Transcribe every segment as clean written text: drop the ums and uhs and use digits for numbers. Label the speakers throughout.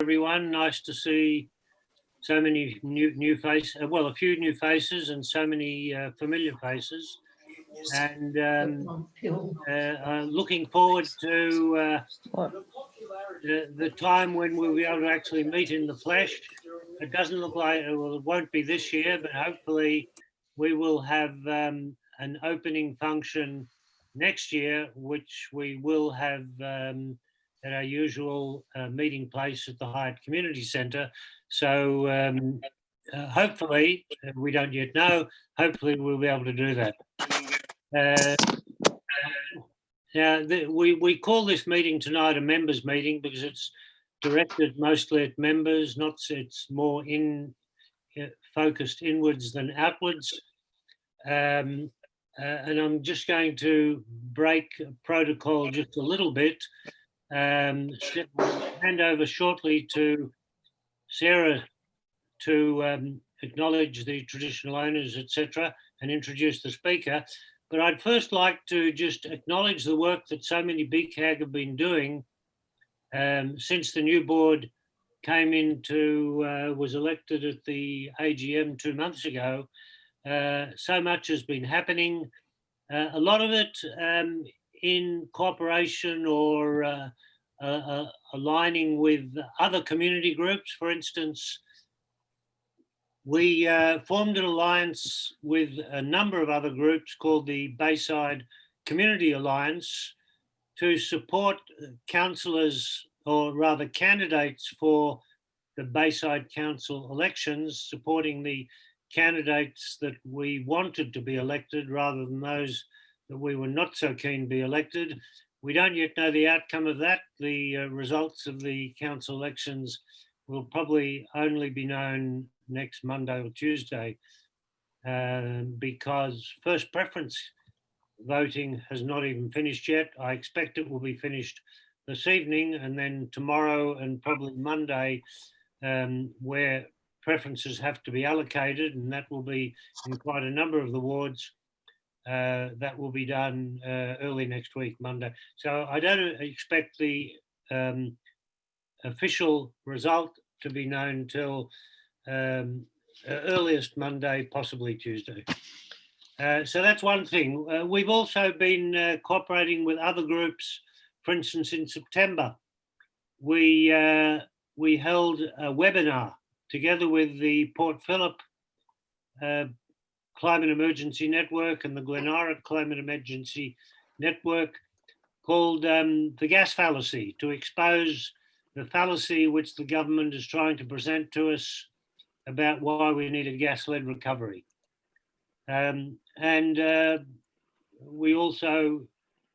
Speaker 1: everyone. Nice to see so many new faces. Well, a few new faces and so many familiar faces. And looking forward to the time when we'll be able to actually meet in the flesh. It doesn't look like it won't be this year, but hopefully we will have an opening function next year, which we will have at our usual meeting place at the Hyatt Community Centre. So hopefully, we don't yet know, hopefully we'll be able to do that. We call this meeting tonight a members meeting because it's directed mostly at members, it's more focused inwards than outwards. And I'm just going to break protocol just a little bit. Hand over shortly to Sarah to acknowledge the traditional owners, etc., and introduce the speaker. But I'd first like to just acknowledge the work that so many BCCAG have been doing since the new board came into, was elected at the AGM 2 months ago. So much has been happening. A lot of it in cooperation or aligning with other community groups. For instance, we formed an alliance with a number of other groups called the Bayside Community Alliance to support councillors, or rather candidates for the Bayside Council elections, supporting the candidates that we wanted to be elected rather than those that we were not so keen to be elected. We don't yet know the outcome of that. The results of the council elections will probably only be known next Monday or Tuesday because first preference voting has not even finished yet. I expect it will be finished this evening, and then tomorrow and probably Monday where preferences have to be allocated, and that will be in quite a number of the wards. That will be done early next week, Monday. So I don't expect the official result to be known till earliest Monday, possibly Tuesday. So that's one thing. We've also been cooperating with other groups. For instance, in September, we held a webinar together with the Port Phillip Climate Emergency Network and the Glenara Climate Emergency Network called the gas fallacy, to expose the fallacy which the government is trying to present to us about why we need a gas-led recovery. We also,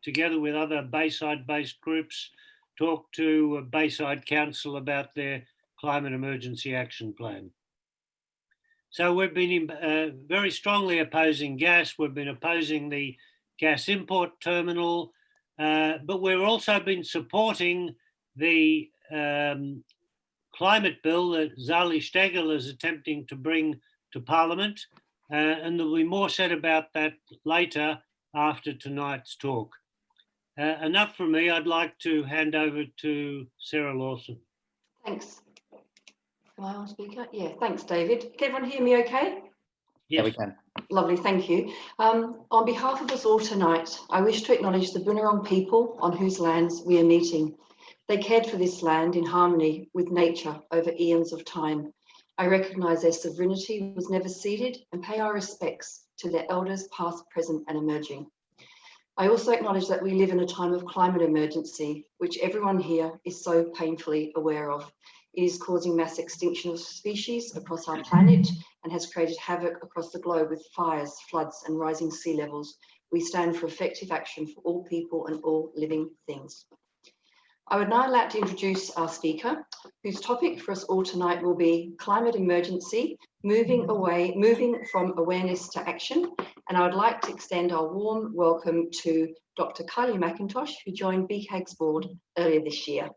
Speaker 1: together with other Bayside-based groups, talked to Bayside Council about their climate emergency action plan. So we've been very strongly opposing gas. We've been opposing the gas import terminal, but we've also been supporting the climate bill that Zali Steggall is attempting to bring to Parliament. And there'll be more said about that later after tonight's talk. Enough from me. I'd like to hand over to Sarah Lawson.
Speaker 2: Thanks. Am I on speaker? Yeah, thanks, David. Can everyone hear me okay?
Speaker 1: Yes.
Speaker 3: Yeah, we can.
Speaker 2: Lovely, thank you. On behalf of us all tonight, I wish to acknowledge the Boonwurrung people on whose lands we are meeting. They cared for this land in harmony with nature over eons of time. I recognise their sovereignty was never ceded and pay our respects to their elders past, present and emerging. I also acknowledge that we live in a time of climate emergency, which everyone here is so painfully aware of. It is causing mass extinction of species across our planet and has created havoc across the globe with fires, floods and rising sea levels. We stand for effective action for all people and all living things. I would now like to introduce our speaker, whose topic for us all tonight will be climate emergency, moving from awareness to action. And I would like to extend our warm welcome to Dr. Kylie McIntosh, who joined BCCAG's board earlier this year.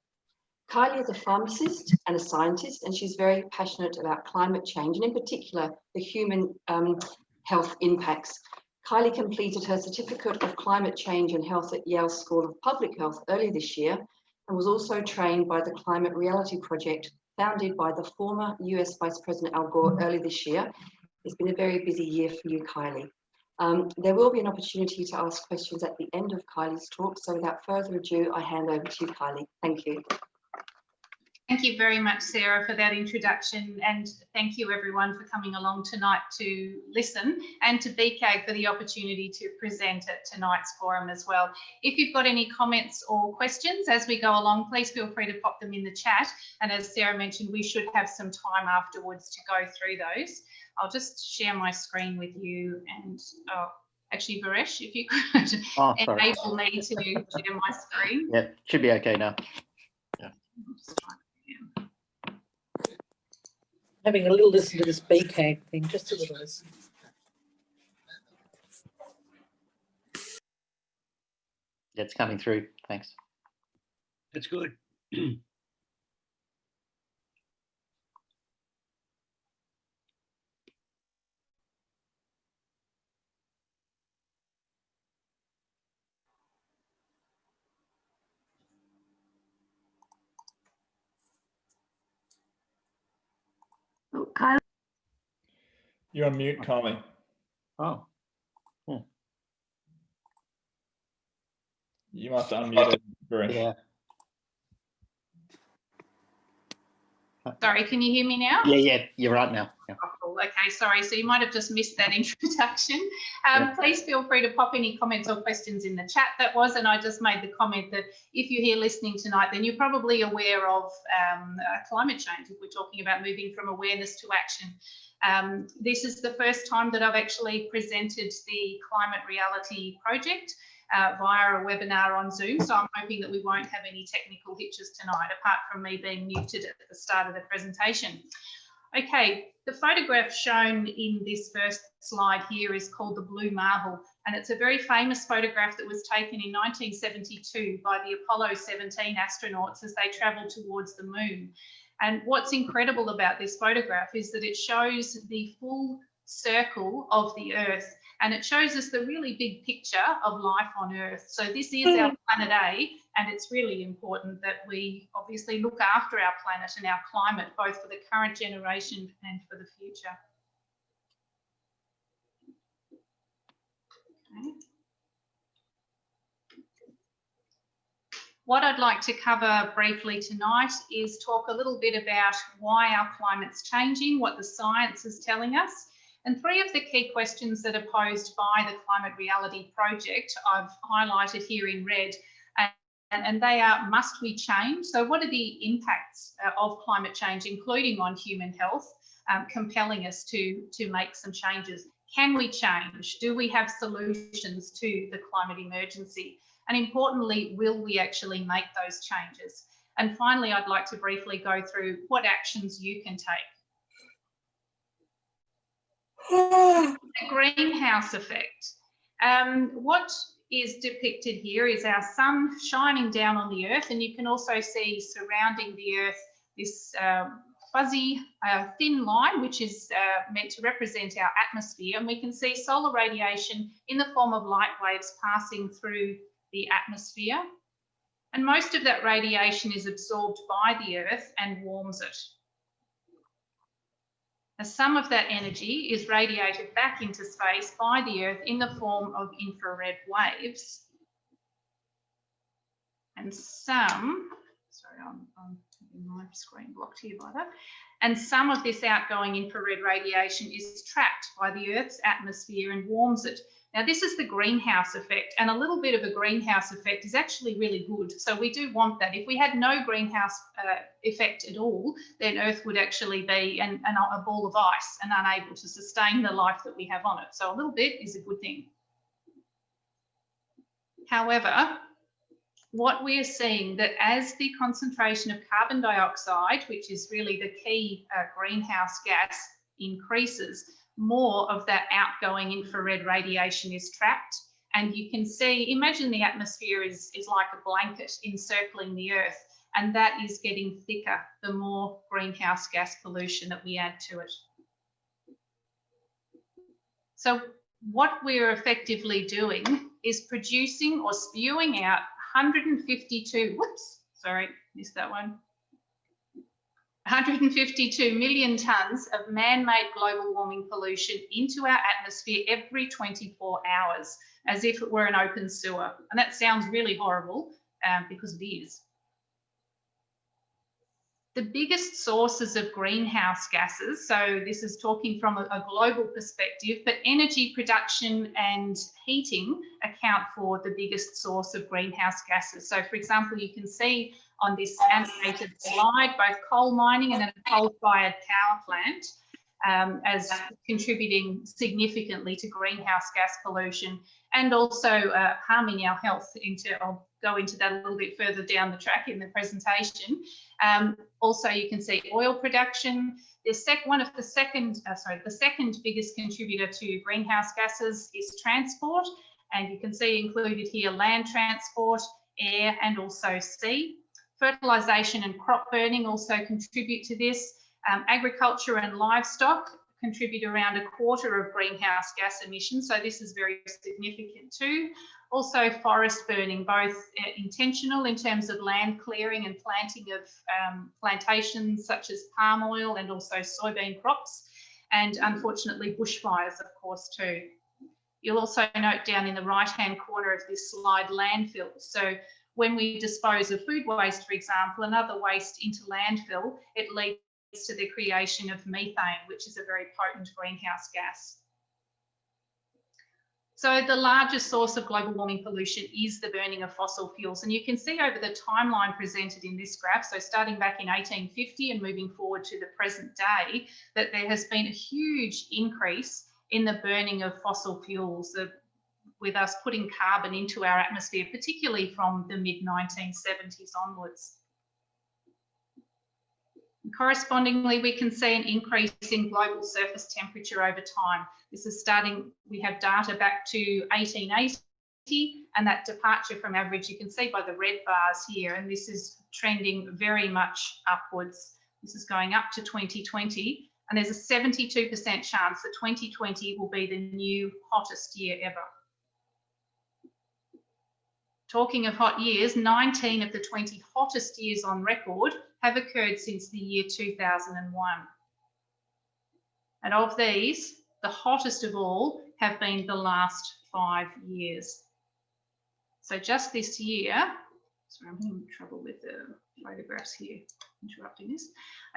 Speaker 2: Kylie is a pharmacist and a scientist, and she's very passionate about climate change, and in particular, the human health impacts. Kylie completed her Certificate of Climate Change and Health at Yale School of Public Health earlier this year, and was also trained by the Climate Reality Project, founded by the former US Vice President Al Gore early this year. It's been a very busy year for you, Kylie. There will be an opportunity to ask questions at the end of Kylie's talk. So without further ado, I hand over to you, Kylie. Thank you.
Speaker 3: Thank you very much, Sarah, for that introduction, and thank you everyone for coming along tonight to listen, and to BCAG for the opportunity to present at tonight's forum as well. If you've got any comments or questions as we go along, please feel free to pop them in the chat, and as Sarah mentioned, we should have some time afterwards to go through those. I'll just share my screen with you, and actually, Varesh, if you could enable me to share my screen.
Speaker 4: Yeah, should be okay now. Yeah.
Speaker 5: Having a little listen to this BCAG thing, just a little listen.
Speaker 4: It's coming through. Thanks.
Speaker 1: That's good.
Speaker 2: Oh, Kylie.
Speaker 6: You're on mute, Kylie.
Speaker 4: Oh.
Speaker 6: You must unmute it.
Speaker 4: Yeah.
Speaker 3: Sorry, can you hear me now?
Speaker 4: Yeah, you're right now. Yeah.
Speaker 3: Oh, cool. Okay, sorry. So you might have just missed that introduction.
Speaker 4: Yeah.
Speaker 3: Please feel free to pop any comments or questions in the chat. That was, and I just made the comment that if you're here listening tonight, then you're probably aware of climate change. If we're talking about moving from awareness to action. This is the first time that I've actually presented the Climate Reality Project via a webinar on Zoom. So I'm hoping that we won't have any technical hitches tonight, apart from me being muted at the start of the presentation. Okay, the photograph shown in this first slide here is called the Blue Marble, and it's a very famous photograph that was taken in 1972 by the Apollo 17 astronauts as they travelled towards the moon. And what's incredible about this photograph is that it shows the full circle of the Earth, and it shows us the really big picture of life on Earth. So this is our planet A, and it's really important that we obviously look after our planet and our climate, both for the current generation and for the future. Okay. What I'd like to cover briefly tonight is talk a little bit about why our climate's changing, what the science is telling us, and three of the key questions that are posed by the Climate Reality Project I've highlighted here in red, and they are: must we change? So what are the impacts of climate change, including on human health, compelling us to make some changes? Can we change? Do we have solutions to the climate emergency? And importantly, will we actually make those changes? And finally, I'd like to briefly go through what actions you can take. The greenhouse effect. What is depicted here is our sun shining down on the Earth, and you can also see surrounding the Earth this fuzzy thin line, which is meant to represent our atmosphere, and we can see solar radiation in the form of light waves passing through the atmosphere, and most of that radiation is absorbed by the Earth and warms it. Now, some of that energy is radiated back into space by the Earth in the form of infrared waves, and some, sorry, I'm having my screen blocked here by that, and some of this outgoing infrared radiation is trapped by the Earth's atmosphere and warms it. Now, this is the greenhouse effect, and a little bit of a greenhouse effect is actually really good. So we do want that. If we had no greenhouse effect at all, then Earth would actually be a ball of ice and unable to sustain the life that we have on it. So a little bit is a good thing. However, what we are seeing that as the concentration of carbon dioxide, which is really the key greenhouse gas, increases, more of that outgoing infrared radiation is trapped. And you can see, imagine the atmosphere is like a blanket encircling the Earth, and that is getting thicker the more greenhouse gas pollution that we add to it. So what we're effectively doing is producing or spewing out 152, sorry, missed that one. 152 million tonnes of man-made global warming pollution into our atmosphere every 24 hours, as if it were an open sewer. And that sounds really horrible because it is. The biggest sources of greenhouse gases, so this is talking from a global perspective, but energy production and heating account for the biggest source of greenhouse gases. So for example, you can see on this animated slide, both coal mining and a coal-fired power plant as contributing significantly to greenhouse gas pollution and also harming our health. I'll go into that a little bit further down the track in the presentation. Also, you can see oil production. The second biggest contributor to greenhouse gases is transport, and you can see included here land transport, air, and also sea. Fertilisation and crop burning also contribute to this. Agriculture and livestock contribute around 1/4 of greenhouse gas emissions, so this is very significant too. Also forest burning, both intentional in terms of land clearing and planting of plantations such as palm oil and also soybean crops, and unfortunately bushfires of course too. You'll also note down in the right-hand corner of this slide landfills. So when we dispose of food waste, for example, and other waste into landfill, it leads to the creation of methane, which is a very potent greenhouse gas. So the largest source of global warming pollution is the burning of fossil fuels. And you can see over the timeline presented in this graph, so starting back in 1850 and moving forward to the present day, that there has been a huge increase in the burning of fossil fuels, with us putting carbon into our atmosphere, particularly from the mid-1970s onwards. Correspondingly, we can see an increase in global surface temperature over time. This is we have data back to 1880, and that departure from average, you can see by the red bars here, and this is trending very much upwards. This is going up to 2020, and there's a 72% chance that 2020 will be the new hottest year ever. Talking of hot years, 19 of the 20 hottest years on record have occurred since the year 2001. And of these, the hottest of all have been the last 5 years. So just this year, sorry, I'm having trouble with the photographs here, interrupting this.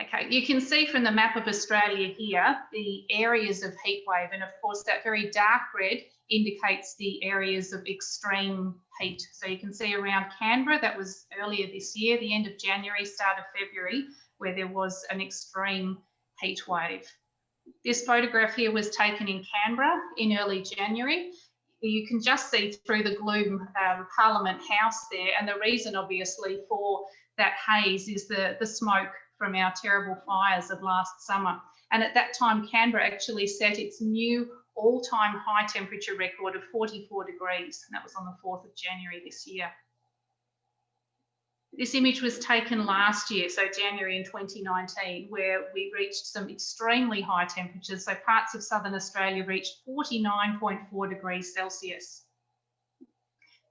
Speaker 3: Okay, you can see from the map of Australia here, the areas of heat wave, and of course that very dark red indicates the areas of extreme heat. So you can see around Canberra, that was earlier this year, the end of January, start of February, where there was an extreme heat wave. This photograph here was taken in Canberra in early January. You can just see through the gloom Parliament House there, and the reason obviously for that haze is the smoke from our terrible fires of last summer. And at that time, Canberra actually set its new all-time high temperature record of 44 degrees, and that was on the 4th of January this year. This image was taken last year, so January in 2019, where we reached some extremely high temperatures. So parts of southern Australia reached 49.4 degrees Celsius.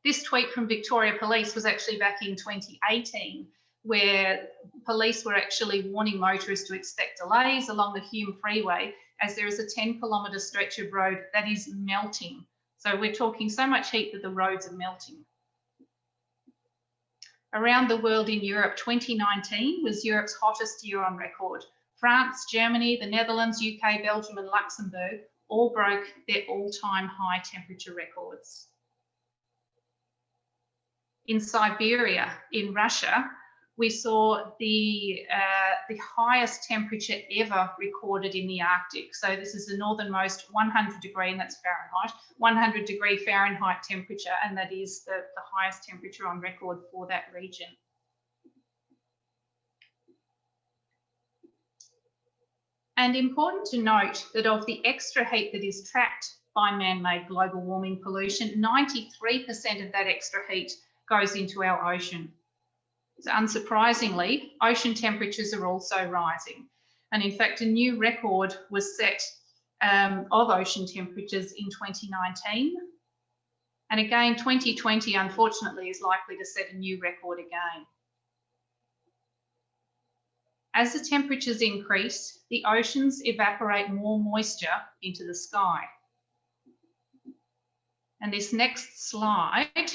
Speaker 3: This tweet from Victoria Police was actually back in 2018, where police were actually warning motorists to expect delays along the Hume Freeway, as there is a 10-kilometre stretch of road that is melting. So we're talking so much heat that the roads are melting. Around the world in Europe, 2019 was Europe's hottest year on record. France, Germany, the Netherlands, UK, Belgium and Luxembourg all broke their all-time high temperature records. In Siberia, in Russia, we saw the highest temperature ever recorded in the Arctic. So this is the northernmost 100 degree, and that's Fahrenheit, 100 degree Fahrenheit temperature, and that is the highest temperature on record for that region. And important to note that of the extra heat that is trapped by man-made global warming pollution, 93% of that extra heat goes into our ocean. So unsurprisingly, ocean temperatures are also rising. And in fact, a new record was set of ocean temperatures in 2019. And again, 2020, unfortunately, is likely to set a new record again. As the temperatures increase, the oceans evaporate more moisture into the sky. And this next slide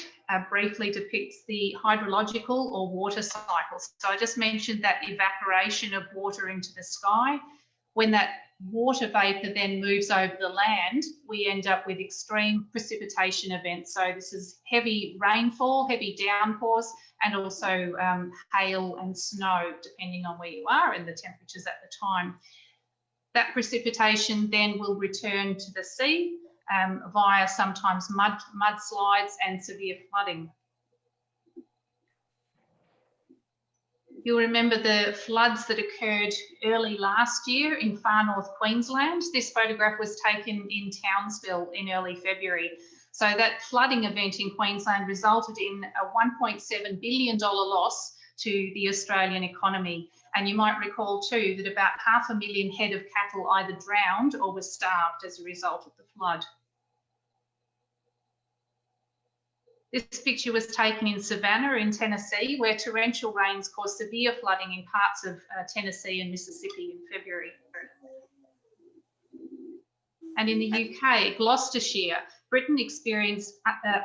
Speaker 3: briefly depicts the hydrological or water cycles. So I just mentioned that evaporation of water into the sky. When that water vapour then moves over the land, we end up with extreme precipitation events. So this is heavy rainfall, heavy downpours, and also hail and snow, depending on where you are and the temperatures at the time. That precipitation then will return to the sea via sometimes mudslides and severe flooding. You'll remember the floods that occurred early last year in far north Queensland. This photograph was taken in Townsville in early February. So that flooding event in Queensland resulted in a $1.7 billion loss to the Australian economy. And you might recall too that about 500,000 head of cattle either drowned or were starved as a result of the flood. This picture was taken in Savannah in Tennessee, where torrential rains caused severe flooding in parts of Tennessee and Mississippi in February. And in the UK, Gloucestershire, Britain experienced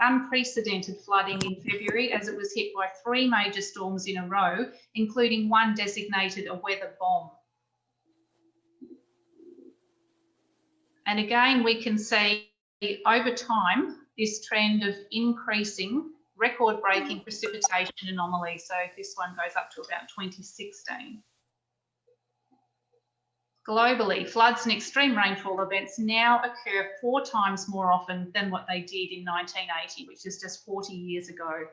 Speaker 3: unprecedented flooding in February as it was hit by 3 major storms in a row, including one designated a weather bomb. And again, we can see over time this trend of increasing record-breaking precipitation anomalies. So this one goes up to about 2016. Globally, floods and extreme rainfall events now occur 4 times more often than what they did in 1980, which is just 40 years ago.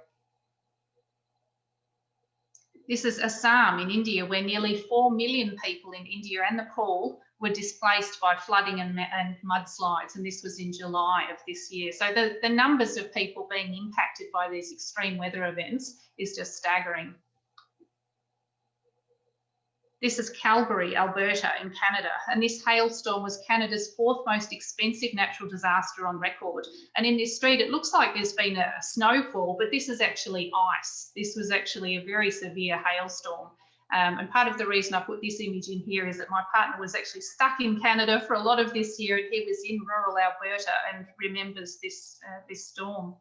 Speaker 3: This is Assam in India, where nearly 4 million people in India and Nepal were displaced by flooding and mudslides, and this was in July of this year. So the numbers of people being impacted by these extreme weather events is just staggering. This is Calgary, Alberta in Canada, and this hailstorm was Canada's 4th most expensive natural disaster on record. And in this street, it looks like there's been a snowfall, but this is actually ice. This was actually a very severe hailstorm. And part of the reason I put this image in here is that my partner was actually stuck in Canada for a lot of this year, and he was in rural Alberta and remembers this storm.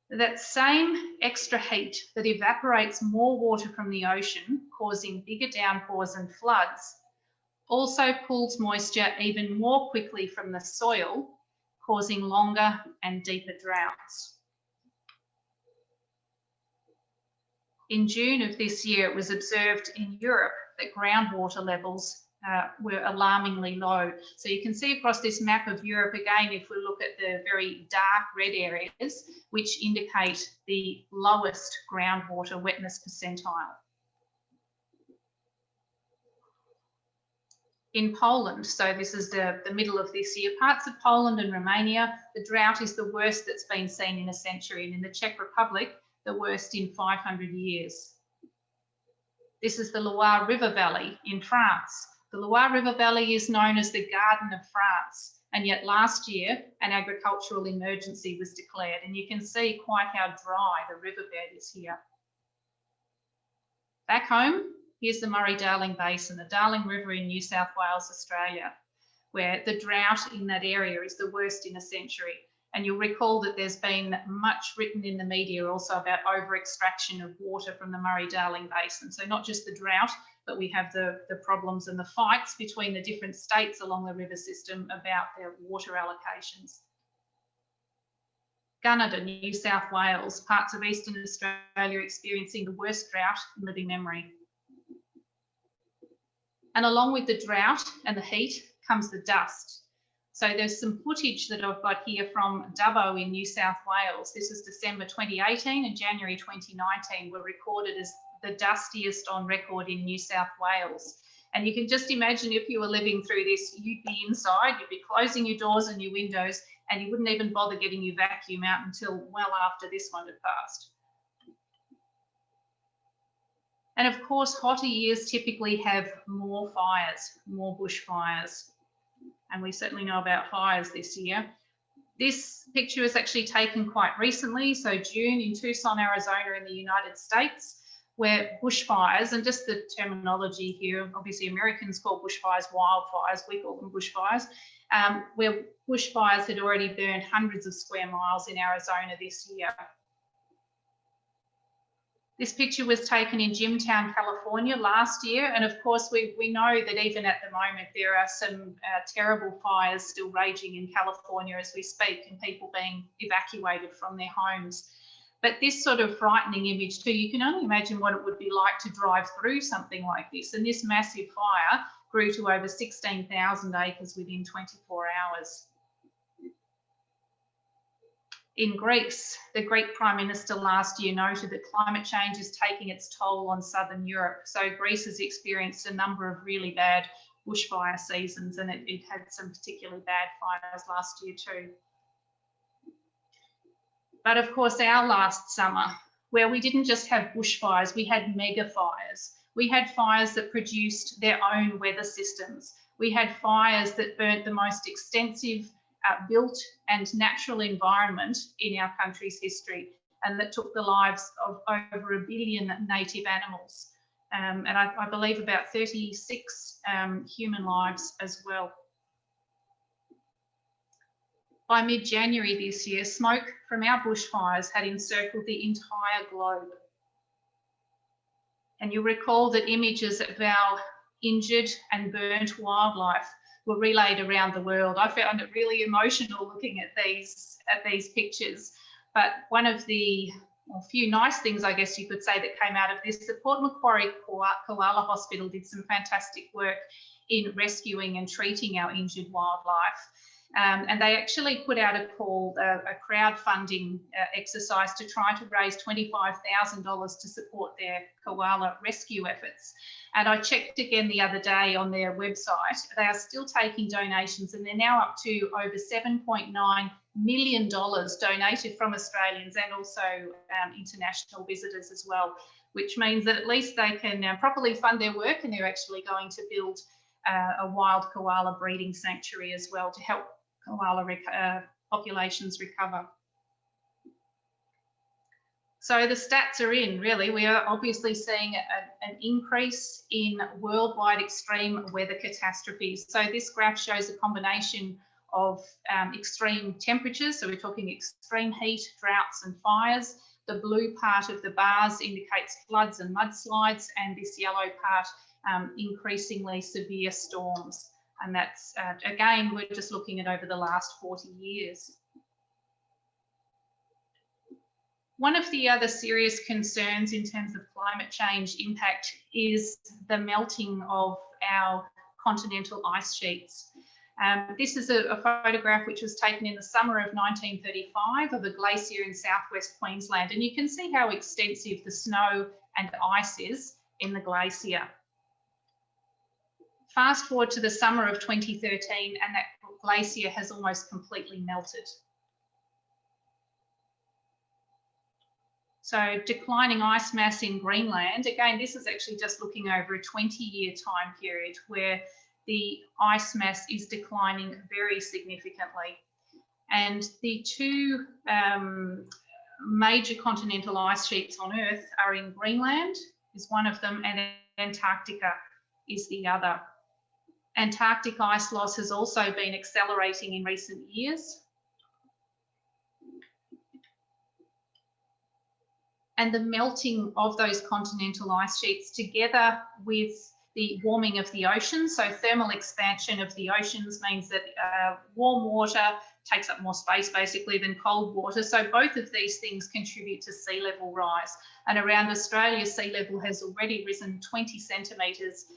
Speaker 3: That same extra heat that evaporates more water from the ocean, causing bigger downpours and floods, also pulls moisture even more quickly from the soil, causing longer and deeper droughts. In June of this year, it was observed in Europe that groundwater levels were alarmingly low. So you can see across this map of Europe, again, if we look at the very dark red areas, which indicate the lowest groundwater wetness percentile. In Poland, so this is the middle of this year, parts of Poland and Romania, the drought is the worst that's been seen in a century, and in the Czech Republic, the worst in 500 years. This is the Loire River Valley in France. The Loire River Valley is known as the Garden of France, and yet last year an agricultural emergency was declared, and you can see quite how dry the riverbed is here. Back home, here's the Murray-Darling Basin, the Darling River in New South Wales, Australia, where the drought in that area is the worst in a century. And you'll recall that there's been much written in the media also about over-extraction of water from the Murray-Darling Basin. So not just the drought, but we have the problems and the fights between the different states along the river system about their water allocations. Gunnedah, New South Wales, parts of Eastern Australia experiencing the worst drought in living memory. And along with the drought and the heat comes the dust. So there's some footage that I've got here from Dubbo in New South Wales. This is December 2018 and January 2019 were recorded as the dustiest on record in New South Wales. And you can just imagine if you were living through this, you'd be inside, you'd be closing your doors and your windows, and you wouldn't even bother getting your vacuum out until well after this one had passed. And of course, hotter years typically have more fires, more bushfires. And we certainly know about fires this year. This picture was actually taken quite recently, so June in Tucson, Arizona in the United States, where bushfires, and just the terminology here, obviously Americans call bushfires wildfires, we call them bushfires, where bushfires had already burned hundreds of square miles in Arizona this year. This picture was taken in Jimtown, California last year, and of course we know that even at the moment there are some terrible fires still raging in California as we speak, and people being evacuated from their homes. But this sort of frightening image too, you can only imagine what it would be like to drive through something like this. And this massive fire grew to over 16,000 acres within 24 hours. In Greece, the Greek Prime Minister last year noted that climate change is taking its toll on southern Europe. So Greece has experienced a number of really bad bushfire seasons, and it had some particularly bad fires last year too. But of course, our last summer, where we didn't just have bushfires, we had mega fires. We had fires that produced their own weather systems. We had fires that burnt the most extensive built and natural environment in our country's history, and that took the lives of over 1 billion native animals. And I believe about 36 human lives as well. By mid-January this year, smoke from our bushfires had encircled the entire globe. And you'll recall that images of our injured and burnt wildlife were relayed around the world. I found it really emotional looking at these pictures. But one of the few nice things, I guess you could say, that came out of this, the Port Macquarie Koala Hospital did some fantastic work in rescuing and treating our injured wildlife. And they actually put out a call, a crowdfunding exercise to try to raise $25,000 to support their koala rescue efforts. And I checked again the other day on their website. They are still taking donations, and they're now up to over $7.9 million donated from Australians and also international visitors as well, which means that at least they can properly fund their work, and they're actually going to build a wild koala breeding sanctuary as well to help koala populations recover. So the stats are in, really. We are obviously seeing an increase in worldwide extreme weather catastrophes. So this graph shows a combination of extreme temperatures. So we're talking extreme heat, droughts and fires. The blue part of the bars indicates floods and mudslides, and this yellow part increasingly severe storms. And that's, again, we're just looking at over the last 40 years. One of the other serious concerns in terms of climate change impact is the melting of our continental ice sheets. This is a photograph which was taken in the summer of 1935 of a glacier in southwest Queensland, and you can see how extensive the snow and ice is in the glacier. Fast forward to the summer of 2013 and that glacier has almost completely melted. So declining ice mass in Greenland, again, this is actually just looking over a 20-year time period where the ice mass is declining very significantly. And the two major continental ice sheets on Earth are in Greenland, is one of them, and Antarctica is the other. Antarctic ice loss has also been accelerating in recent years. And the melting of those continental ice sheets together with the warming of the oceans, so thermal expansion of the oceans means that warm water takes up more space basically than cold water. So both of these things contribute to sea level rise. And around Australia, sea level has already risen 20 centimetres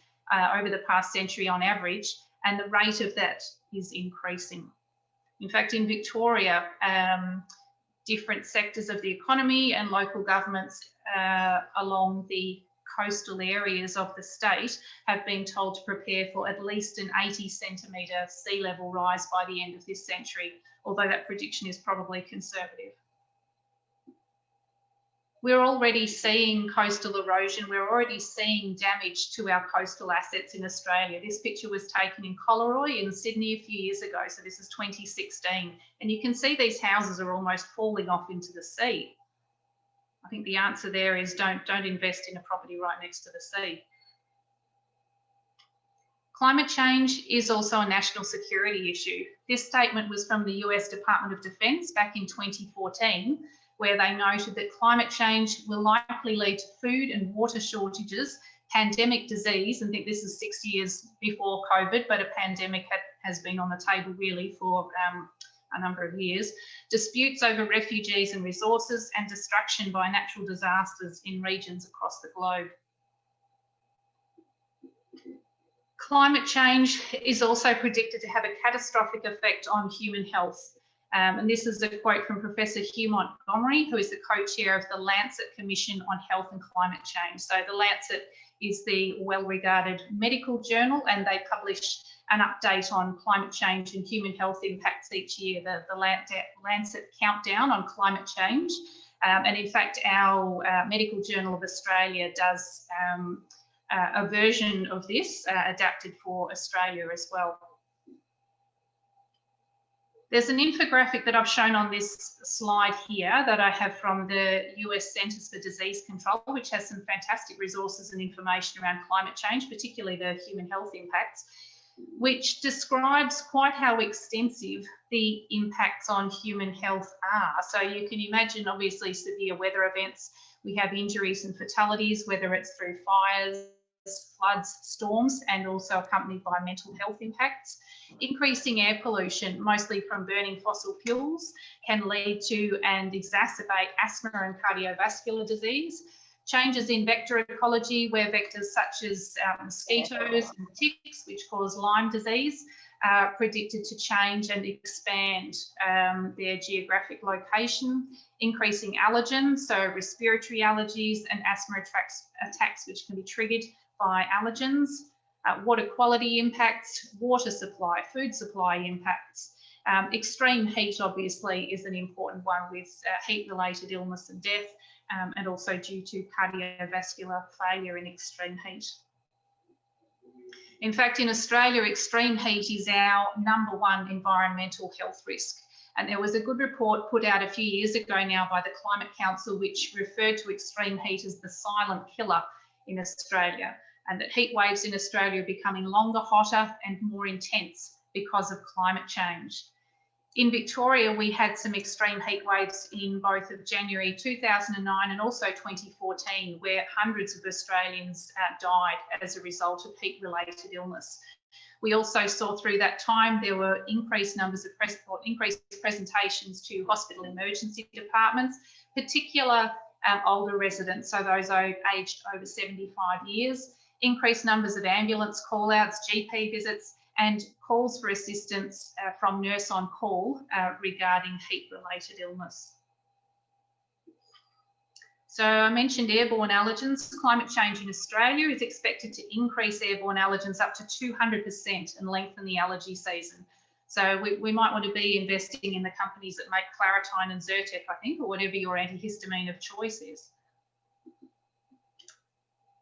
Speaker 3: over the past century on average, and the rate of that is increasing. In fact, in Victoria, different sectors of the economy and local governments along the coastal areas of the state have been told to prepare for at least an 80 centimetre sea level rise by the end of this century, although that prediction is probably conservative. We're already seeing coastal erosion. We're already seeing damage to our coastal assets in Australia. This picture was taken in Collaroy in Sydney a few years ago. So this is 2016. And you can see these houses are almost falling off into the sea. I think the answer there is don't invest in a property right next to the sea. Climate change is also a national security issue. This statement was from the US Department of Defense back in 2014, where they noted that climate change will likely lead to food and water shortages, pandemic disease, and I think this is 6 years before COVID, but a pandemic has been on the table really for a number of years, disputes over refugees and resources, and destruction by natural disasters in regions across the globe. Climate change is also predicted to have a catastrophic effect on human health. And this is a quote from Professor Hugh Montgomery, who is the co-chair of the Lancet Commission on Health and Climate Change. So the Lancet is the well-regarded medical journal, and they publish an update on climate change and human health impacts each year, the Lancet Countdown on Climate Change. And in fact, our Medical Journal of Australia does a version of this adapted for Australia as well. There's an infographic that I've shown on this slide here that I have from the US Centers for Disease Control, which has some fantastic resources and information around climate change, particularly the human health impacts, which describes quite how extensive the impacts on human health are. So you can imagine, obviously, severe weather events. We have injuries and fatalities, whether it's through fires, floods, storms, and also accompanied by mental health impacts. Increasing air pollution, mostly from burning fossil fuels, can lead to and exacerbate asthma and cardiovascular disease. Changes in vector ecology, where vectors such as mosquitoes and ticks, which cause Lyme disease, are predicted to change and expand their geographic location. Increasing allergens, so respiratory allergies and asthma attacks which can be triggered by allergens. Water quality impacts, water supply, food supply impacts. Extreme heat, obviously, is an important one with heat-related illness and death, and also due to cardiovascular failure in extreme heat. In fact, in Australia, extreme heat is our #1 environmental health risk. And there was a good report put out a few years ago now by the Climate Council, which referred to extreme heat as the silent killer in Australia, and that heat waves in Australia are becoming longer, hotter and more intense because of climate change. In Victoria, we had some extreme heat waves in both of January 2009 and also 2014, where hundreds of Australians died as a result of heat-related illness. We also saw through that time there were increased numbers of increased presentations to hospital emergency departments, particular older residents, so those aged over 75 years, increased numbers of ambulance call-outs, GP visits, and calls for assistance from nurse on call regarding heat-related illness. So I mentioned airborne allergens. Climate change in Australia is expected to increase airborne allergens up to 200% and lengthen the allergy season. So we might want to be investing in the companies that make Claritine and Zyrtec, I think, or whatever your antihistamine of choice is.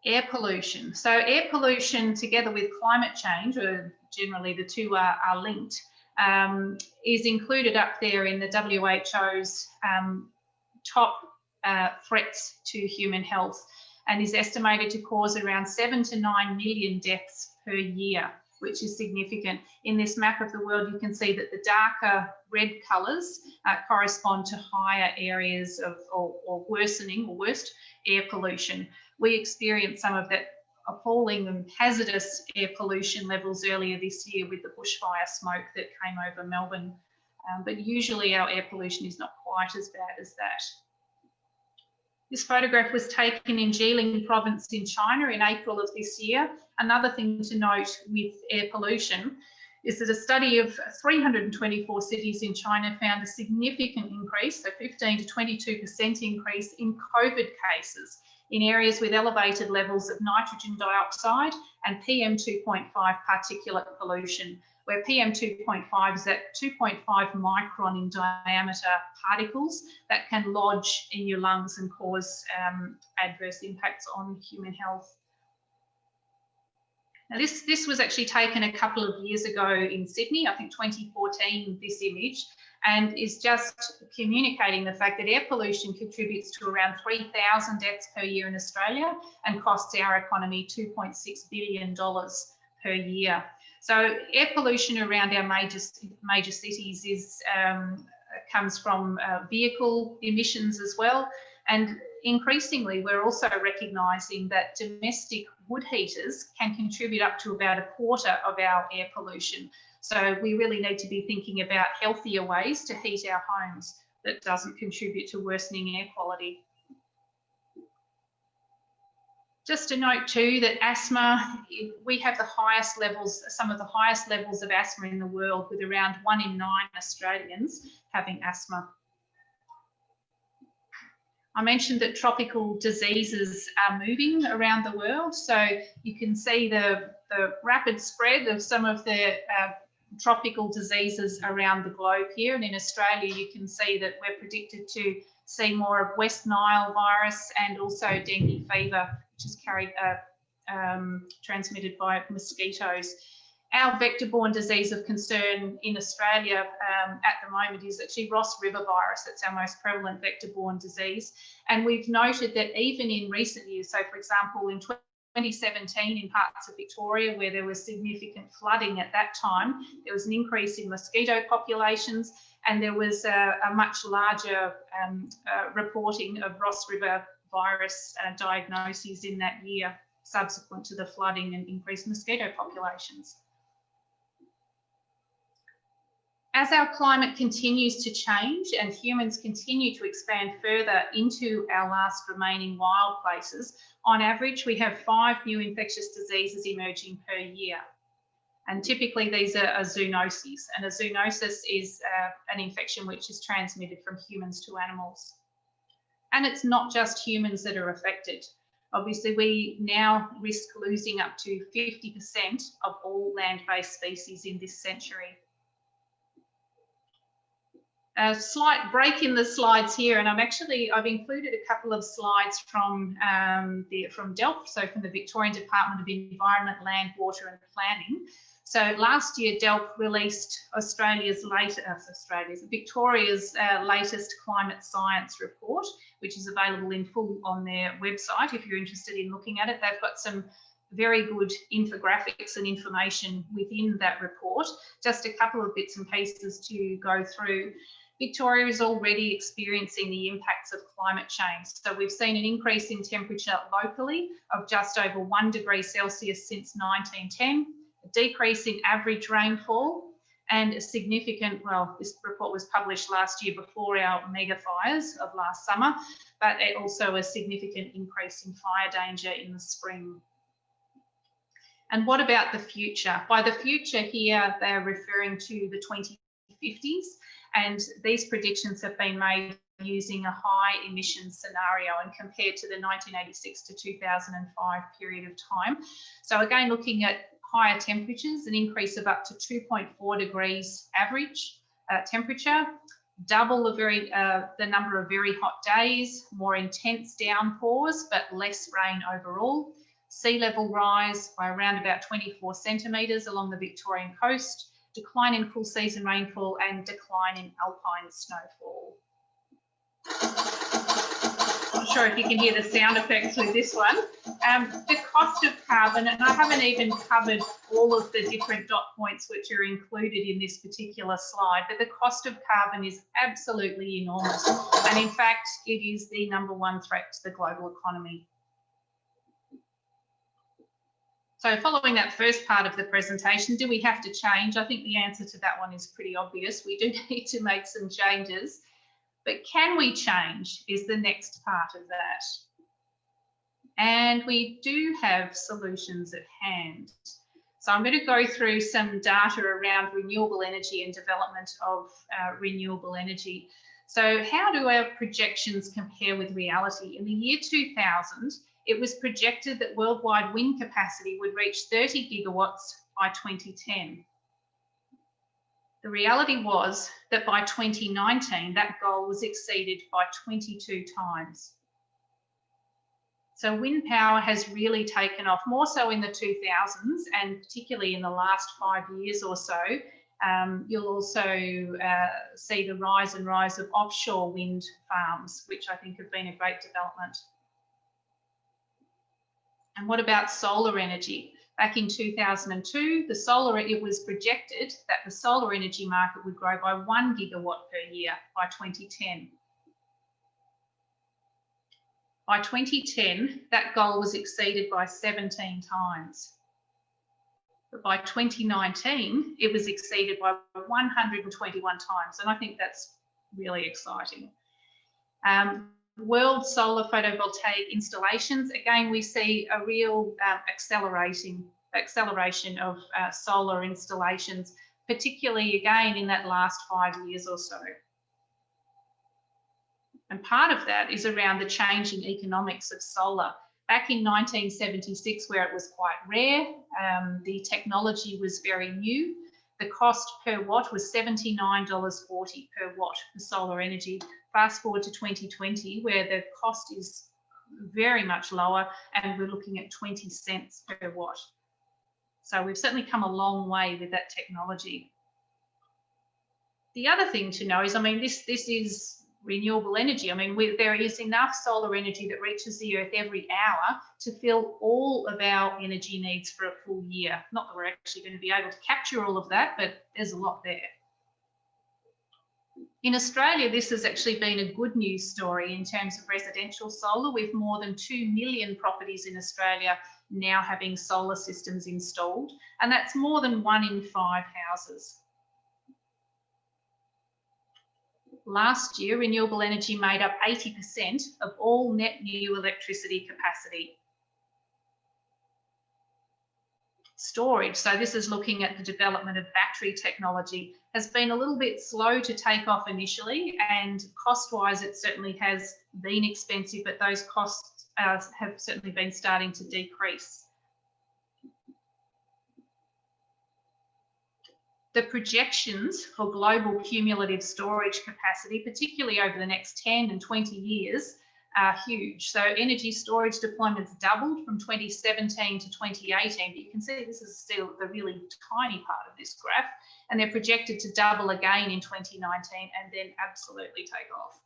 Speaker 3: Air pollution. So air pollution together with climate change, or generally the two are linked, is included up there in the WHO's top threats to human health, and is estimated to cause around 7 to 9 million deaths per year, which is significant. In this map of the world, you can see that the darker red colours correspond to higher areas of or worsening or worst air pollution. We experienced some of that appalling and hazardous air pollution levels earlier this year with the bushfire smoke that came over Melbourne. But usually our air pollution is not quite as bad as that. This photograph was taken in Jilin province in China in April of this year. Another thing to note with air pollution is that a study of 324 cities in China found a significant increase, so 15 to 22% increase in COVID cases in areas with elevated levels of nitrogen dioxide and PM2.5 particulate pollution, where PM2.5 is at 2.5 micron in diameter particles that can lodge in your lungs and cause adverse impacts on human health. Now this was actually taken a couple of years ago in Sydney, I think 2014, this image, and is just communicating the fact that air pollution contributes to around 3,000 deaths per year in Australia and costs our economy $2.6 billion per year. So air pollution around our major cities is comes from vehicle emissions as well. And increasingly, we're also recognising that domestic wood heaters can contribute up to about a quarter of our air pollution. So we really need to be thinking about healthier ways to heat our homes that doesn't contribute to worsening air quality. Just to note too that asthma, we have the highest levels, some of the highest levels of asthma in the world, with around 1 in 9 Australians having asthma. I mentioned that tropical diseases are moving around the world. So you can see the rapid spread of some of the tropical diseases around the globe here. And in Australia, you can see that we're predicted to see more of West Nile virus and also dengue fever, which is transmitted by mosquitoes. Our vector-borne disease of concern in Australia at the moment is actually Ross River virus. It's our most prevalent vector-borne disease. And we've noted that even in recent years, so for example, in 2017 in parts of Victoria where there was significant flooding at that time, there was an increase in mosquito populations, and there was a much larger reporting of Ross River virus diagnoses in that year subsequent to the flooding and increased mosquito populations. As our climate continues to change and humans continue to expand further into our last remaining wild places, on average, we have 5 new infectious diseases emerging per year. And typically these are zoonoses, and a zoonosis is an infection which is transmitted from humans to animals. And it's not just humans that are affected. Obviously, we now risk losing up to 50% of all land-based species in this century. A slight break in the slides here, and I've included a couple of slides from DELWP, so from the Victorian Department of Environment, Land, Water and Planning. So last year, DELWP released Victoria's latest climate science report, which is available in full on their website if you're interested in looking at it. They've got some very good infographics and information within that report. Just a couple of bits and pieces to go through. Victoria is already experiencing the impacts of climate change. So we've seen an increase in temperature locally of just over 1 degree Celsius since 1910, a decrease in average rainfall, and a significant, well, this report was published last year before our mega fires of last summer, but also a significant increase in fire danger in the spring. And what about the future? By the future here, they're referring to the 2050s, and these predictions have been made using a high emissions scenario and compared to the 1986 to 2005 period of time. So again, looking at higher temperatures, an increase of up to 2.4 degrees average temperature, double the number of very hot days, more intense downpours, but less rain overall, sea level rise by around about 24 centimetres along the Victorian coast, decline in cool season rainfall and decline in alpine snowfall. Not sure if you can hear the sound effects with this one. The cost of carbon, and I haven't even covered all of the different dot points which are included in this particular slide, but the cost of carbon is absolutely enormous. And in fact, it is the #1 threat to the global economy. So following that first part of the presentation, do we have to change? I think the answer to that one is pretty obvious. We do need to make some changes, but can we change is the next part of that. And we do have solutions at hand. So I'm going to go through some data around renewable energy and development of renewable energy. So how do our projections compare with reality? In the year 2000, it was projected that worldwide wind capacity would reach 30 gigawatts by 2010. The reality was that by 2019, that goal was exceeded by 22 times. So wind power has really taken off, more so in the 2000s, and particularly in the last 5 years or so, You'll also see the rise of offshore wind farms, which I think have been a great development. And what about solar energy? Back in 2002, it was projected that the solar energy market would grow by 1 gigawatt per year by 2010. By 2010, that goal was exceeded by 17 times. But by 2019, it was exceeded by 121 times. And I think that's really exciting. World solar photovoltaic installations, again, we see a real acceleration of solar installations, particularly again in that last 5 years or so. And part of that is around the changing economics of solar. Back in 1976, where it was quite rare, the technology was very new. The cost per watt was $79.40 per watt for solar energy. Fast forward to 2020, where the cost is very much lower, and we're looking at 20 cents per watt. So we've certainly come a long way with that technology. The other thing to know is, I mean, this is renewable energy. I mean, there is enough solar energy that reaches the Earth every hour to fill all of our energy needs for a full year. Not that we're actually going to be able to capture all of that, but there's a lot there. In Australia, this has actually been a good news story in terms of residential solar, with more than 2 million properties in Australia now having solar systems installed, and that's more than 1 in 5 houses. Last year, renewable energy made up 80% of all net new electricity capacity. Storage, so this is looking at the development of battery technology, has been a little bit slow to take off initially, and cost-wise it certainly has been expensive, but those costs have certainly been starting to decrease. The projections for global cumulative storage capacity, particularly over the next 10 and 20 years, are huge. So energy storage deployments doubled from 2017 to 2018, but you can see this is still the really tiny part of this graph, and they're projected to double again in 2019 and then absolutely take off.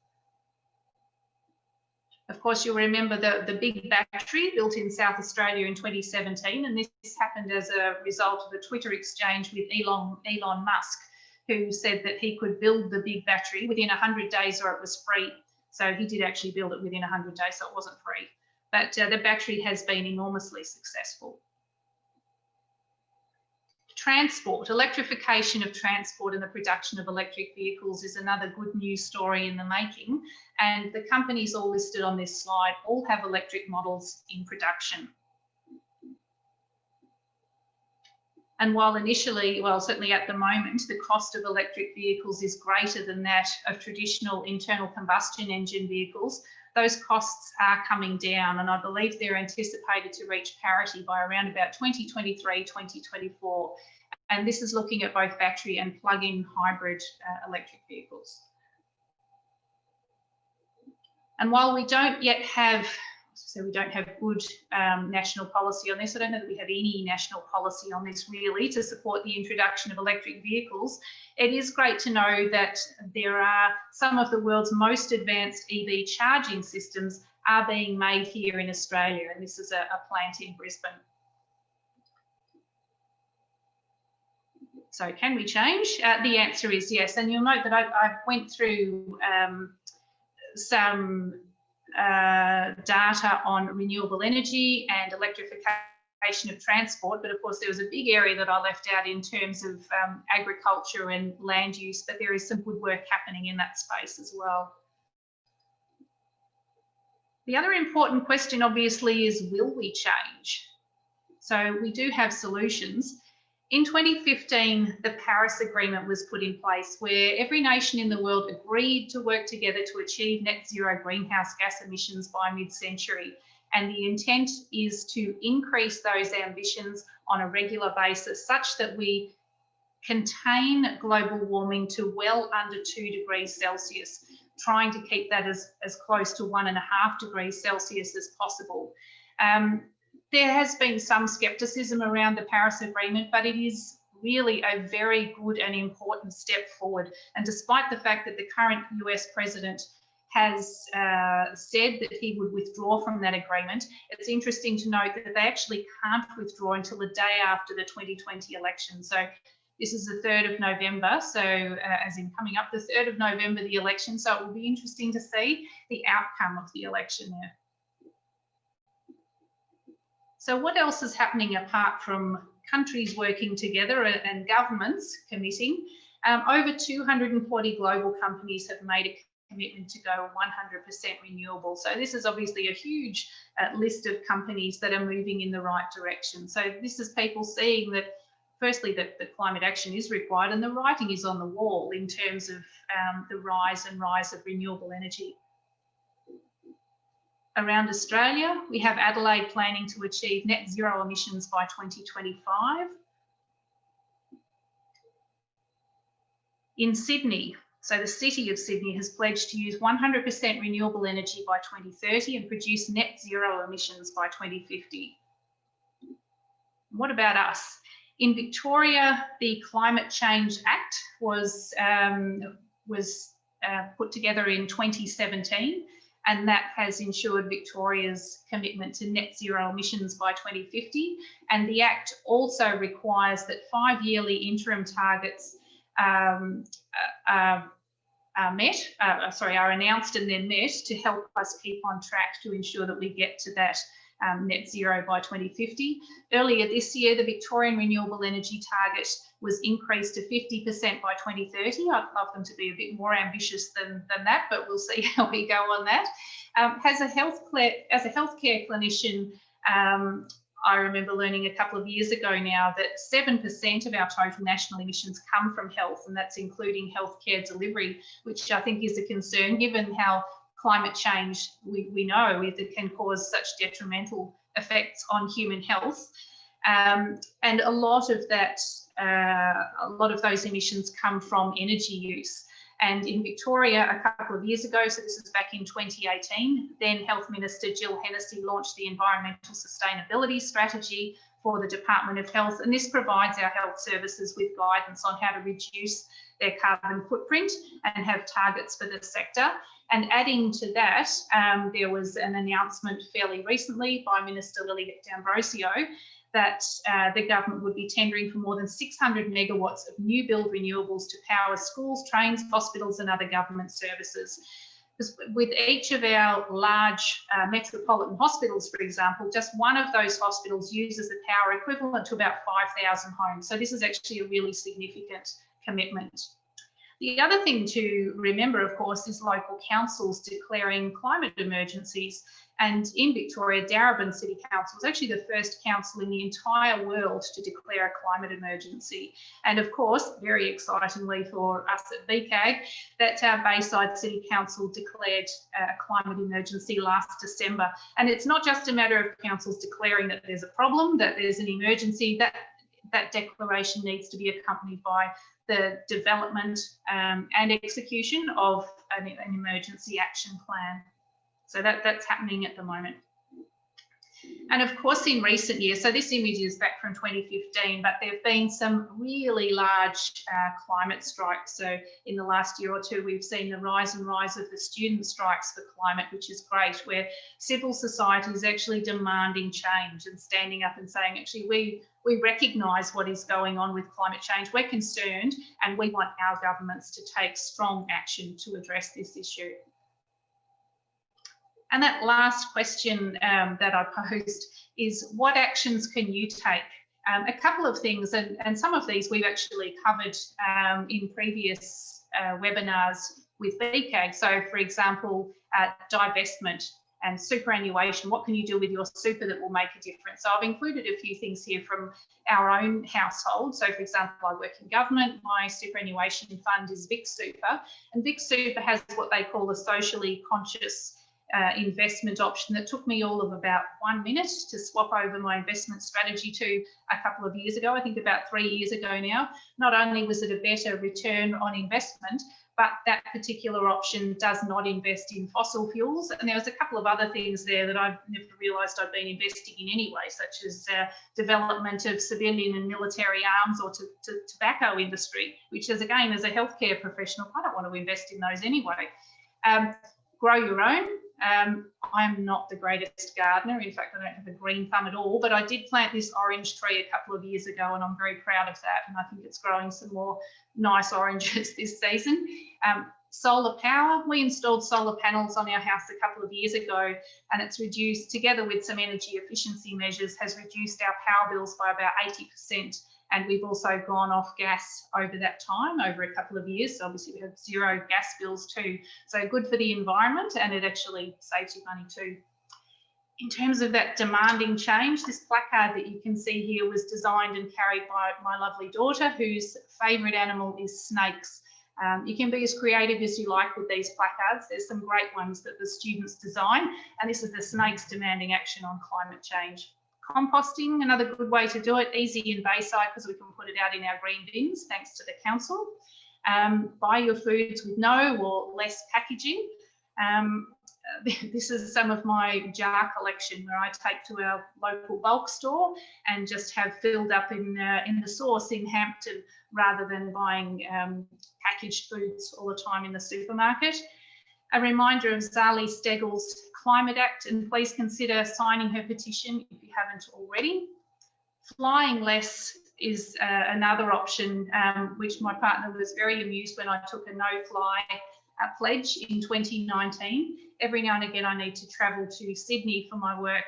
Speaker 3: Of course, you'll remember the big battery built in South Australia in 2017, and this happened as a result of a Twitter exchange with Elon Musk, who said that he could build the big battery within 100 days or it was free. So he did actually build it within 100 days, so it wasn't free. But the battery has been enormously successful. Transport, electrification of transport and the production of electric vehicles is another good news story in the making. And the companies all listed on this slide all have electric models in production. And while initially, well, certainly at the moment, the cost of electric vehicles is greater than that of traditional internal combustion engine vehicles, those costs are coming down, and I believe they're anticipated to reach parity by around about 2023, 2024. And this is looking at both battery and plug-in hybrid electric vehicles. And while we don't yet have, so we don't have good national policy on this, I don't know that we have any national policy on this really to support the introduction of electric vehicles, it is great to know that there are some of the world's most advanced EV charging systems are being made here in Australia, and this is a plant in Brisbane. So can we change? The answer is yes, and you'll note that I went through some data on renewable energy and electrification of transport, but of course there was a big area that I left out in terms of agriculture and land use, but there is some good work happening in that space as well. The other important question obviously is, will we change? So we do have solutions. In 2015, the Paris Agreement was put in place, where every nation in the world agreed to work together to achieve net zero greenhouse gas emissions by mid-century. And the intent is to increase those ambitions on a regular basis such that we contain global warming to well under 2 degrees Celsius, trying to keep that as close to 1.5 degrees Celsius as possible. There has been some scepticism around the Paris Agreement, but it is really a very good and important step forward. And despite the fact that the current US president has said that he would withdraw from that agreement, it's interesting to note that they actually can't withdraw until the day after the 2020 election. So this is the 3rd of November, so as in coming up the 3rd of November, the election. So it will be interesting to see the outcome of the election there. So what else is happening apart from countries working together and governments committing? Over 240 global companies have made a commitment to go 100% renewable. So this is obviously a huge list of companies that are moving in the right direction. So this is people seeing that, firstly, that the climate action is required and the writing is on the wall in terms of the rise of renewable energy. Around Australia, we have Adelaide planning to achieve net zero emissions by 2025. In Sydney, so the City of Sydney has pledged to use 100% renewable energy by 2030 and produce net zero emissions by 2050. What about us? In Victoria, the Climate Change Act was put together in 2017, and that has ensured Victoria's commitment to net zero emissions by 2050. And the Act also requires that 5 yearly interim targets are announced and then met to help us keep on track to ensure that we get to that net zero by 2050. Earlier this year, the Victorian renewable energy target was increased to 50% by 2030. I'd love them to be a bit more ambitious than that, but we'll see how we go on that. As a healthcare clinician, I remember learning a couple of years ago now that 7% of our total national emissions come from health, and that's including healthcare delivery, which I think is a concern given how climate change, we know it can cause such detrimental effects on human health. And a lot of those emissions come from energy use. And in Victoria, a couple of years ago, so this is back in 2018, then Health Minister Jill Hennessy launched the Environmental Sustainability Strategy for the Department of Health. And this provides our health services with guidance on how to reduce their carbon footprint and have targets for the sector. And adding to that, there was an announcement fairly recently by Minister Lily D'Ambrosio that the government would be tendering for more than 600 megawatts of new build renewables to power schools, trains, hospitals and other government services. Because with each of our large metropolitan hospitals, for example, just one of those hospitals uses the power equivalent to about 5,000 homes. So this is actually a really significant commitment. The other thing to remember, of course, is local councils declaring climate emergencies. And in Victoria, Darebin City Council is actually the first council in the entire world to declare a climate emergency. And of course, very excitingly for us at BCCAG, that our Bayside City Council declared a climate emergency last December. And it's not just a matter of councils declaring that there's a problem, that there's an emergency, that declaration needs to be accompanied by the development and execution of an emergency action plan. So that's happening at the moment. And of course, in recent years, so this image is back from 2015, but there have been some really large climate strikes. So in the last year or two, we've seen the rise of the student strikes for climate, which is great, where civil society is actually demanding change and standing up and saying, actually, we recognise what is going on with climate change. We're concerned and we want our governments to take strong action to address this issue. And that last question that I posed is, what actions can you take? A couple of things, and some of these we've actually covered in previous webinars with BCCAG. So, for example, divestment and superannuation. What can you do with your super that will make a difference? So I've included a few things here from our own household. So, for example, I work in government. My superannuation fund is Vic Super, and Vic Super has what they call a socially conscious investment option that took me all of about 1 minute to swap over my investment strategy to a couple of years ago, I think about 3 years ago now. Not only was it a better return on investment, but that particular option does not invest in fossil fuels. And there was a couple of other things there that I've never realised I've been investing in anyway, such as development of civilian and military arms or tobacco industry, which is, again, as a healthcare professional, I don't want to invest in those anyway. Grow your own. I'm not the greatest gardener. In fact, I don't have a green thumb at all, but I did plant this orange tree a couple of years ago, and I'm very proud of that. And I think it's growing some more nice oranges this season. Solar power. We installed solar panels on our house a couple of years ago, and it's reduced, together with some energy efficiency measures, has reduced our power bills by about 80%. And we've also gone off gas over that time, over a couple of years. So obviously we have 0 gas bills too. So good for the environment, and it actually saves you money too. In terms of that demanding change, this placard that you can see here was designed and carried by my lovely daughter, whose favourite animal is snakes. You can be as creative as you like with these placards. There's some great ones that the students design, and this is the snakes demanding action on climate change. Composting, another good way to do it, easy in Bayside because we can put it out in our green bins, thanks to the council. Buy your foods with no or less packaging. This is some of my jar collection where I take to our local bulk store and just have filled up in the source in Hampton, rather than buying packaged foods all the time in the supermarket. A reminder of Zali Steggall's Climate Act, and please consider signing her petition if you haven't already. Flying less is another option, which my partner was very amused when I took a no-fly pledge in 2019. Every now and again I need to travel to Sydney for my work,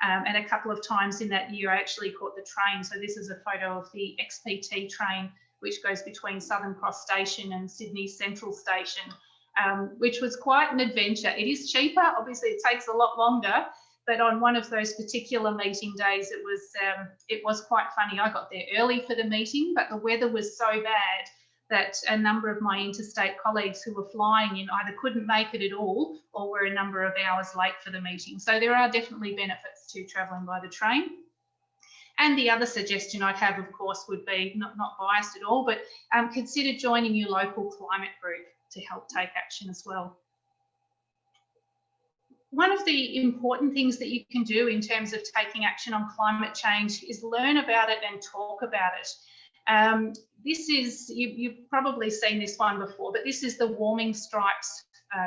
Speaker 3: and a couple of times in that year I actually caught the train. So this is a photo of the XPT train, which goes between Southern Cross Station and Sydney Central Station. Which was quite an adventure. It is cheaper, obviously it takes a lot longer, but on one of those particular meeting days, it was quite funny. I got there early for the meeting, but the weather was so bad that a number of my interstate colleagues who were flying in either couldn't make it at all or were a number of hours late for the meeting. So there are definitely benefits to travelling by the train. And the other suggestion I'd have, of course, would be, not biased at all, but consider joining your local climate group to help take action as well. One of the important things that you can do in terms of taking action on climate change is learn about it and talk about it. This is, you've probably seen this one before, but this is the warming stripes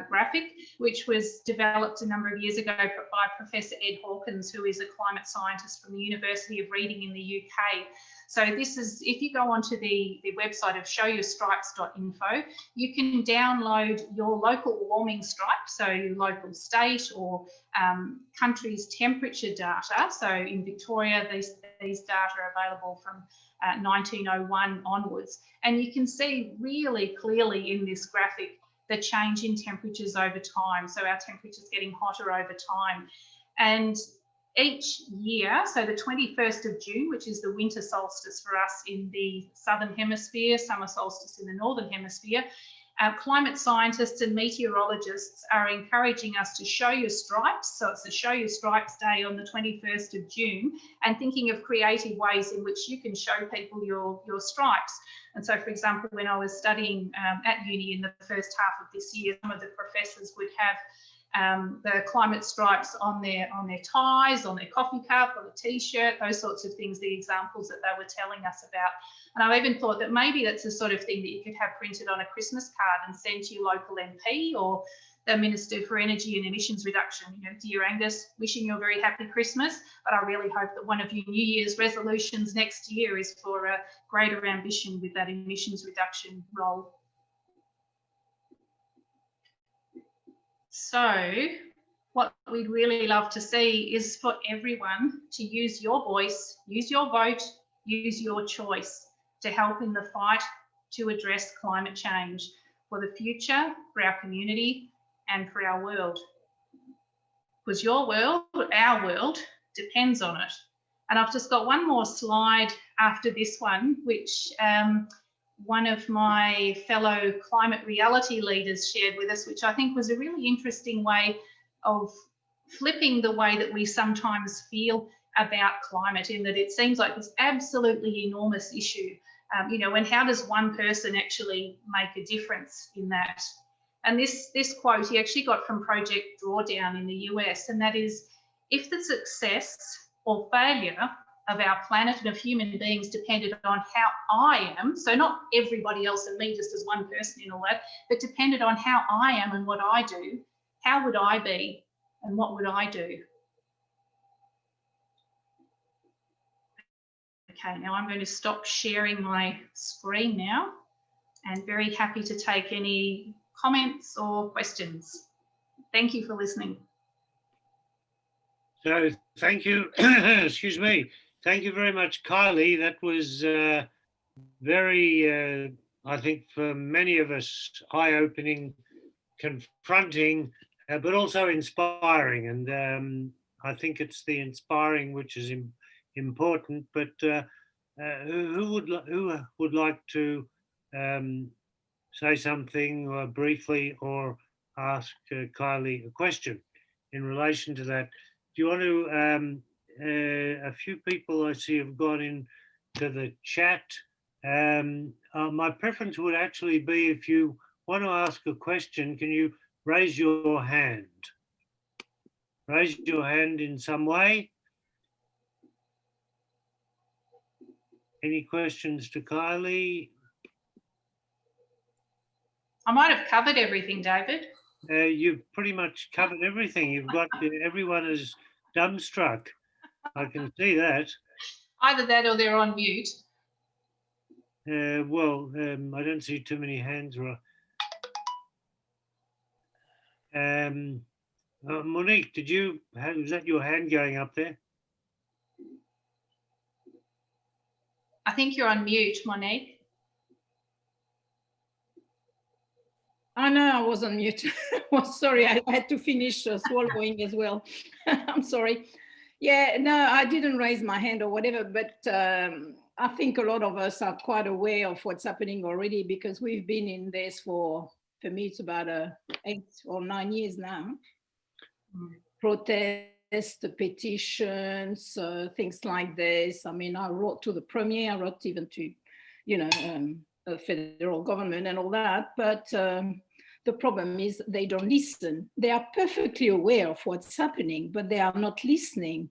Speaker 3: graphic, which was developed a number of years ago by Professor Ed Hawkins, who is a climate scientist from the University of Reading in the UK. So this is, if you go onto the website of showyourstripes.info, you can download your local warming stripe, so your local state or country's temperature data. So in Victoria, these data are available from 1901 onwards. And you can see really clearly in this graphic the change in temperatures over time. So our temperature's getting hotter over time. And each year, so the 21st of June, which is the winter solstice for us in the southern hemisphere, summer solstice in the northern hemisphere, climate scientists and meteorologists are encouraging us to show your stripes. So it's a Show Your Stripes Day on the 21st of June, and thinking of creative ways in which you can show people your stripes. And so, for example, when I was studying at uni in the first half of this year, some of the professors would have the climate stripes on their ties, on their coffee cup, on a t-shirt, those sorts of things, the examples that they were telling us about. And I even thought that maybe that's the sort of thing that you could have printed on a Christmas card and send to your local MP or the Minister for Energy and Emissions Reduction. You know, dear Angus, wishing you a very happy Christmas, but I really hope that one of your New Year's resolutions next year is for a greater ambition with that emissions reduction role. So what we'd really love to see is for everyone to use your voice, use your vote, use your choice to help in the fight to address climate change for the future, for our community and for our world. Because your world, our world, depends on it. And I've just got one more slide after this one, which one of my fellow climate reality leaders shared with us, which I think was a really interesting way of flipping the way that we sometimes feel about climate, in that it seems like this absolutely enormous issue And how does one person actually make a difference in that? And this quote he actually got from Project Drawdown in the US, and that is, if the success or failure of our planet and of human beings depended on how I am, so not everybody else and me just as one person in all that, but depended on how I am and what I do, how would I be and what would I do? Okay, now I'm going to stop sharing my screen now, and very happy to take any comments or questions. Thank you for listening.
Speaker 1: So thank you, excuse me. Thank you very much, Kylie. That was very, I think for many of us, eye-opening, confronting, but also inspiring. And I think it's the inspiring which is important. But who would like to say something briefly or ask Kylie a question in relation to that? Do you want to? A few people I see have gone into the chat. My preference would actually be, if you want to ask a question, can you raise your hand? Raise your hand in some way. Any questions to Kylie?
Speaker 3: I might have covered everything, David.
Speaker 1: You've pretty much covered everything. You've got everyone is dumbstruck. I can see that.
Speaker 3: Either that or they're on mute.
Speaker 1: Well, I don't see too many hands. Monique, was that your hand going up there?
Speaker 3: I think you're on mute, Monique.
Speaker 7: Oh, no, I was on mute. Well, sorry, I had to finish swallowing as well. I'm sorry. Yeah, no, I didn't raise my hand or whatever, but I think a lot of us are quite aware of what's happening already, because we've been in this for me, it's about 8 or 9 years now. Protests, petitions, things like this. I mean, I wrote to the Premier, I wrote even to, the federal government and all that, but the problem is they don't listen. They are perfectly aware of what's happening, but they are not listening.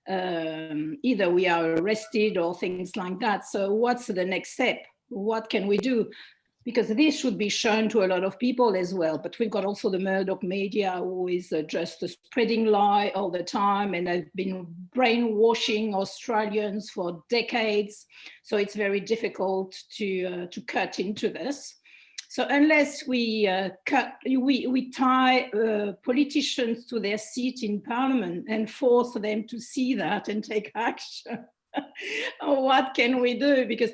Speaker 7: Either we are arrested or things like that. So what's the next step? What can we do? Because this should be shown to a lot of people as well. But we've got also the Murdoch media, who is just spreading lie all the time, and have been brainwashing Australians for decades. So it's very difficult to cut into this. So unless we tie politicians to their seat in Parliament and force them to see that and take action, what can we do? Because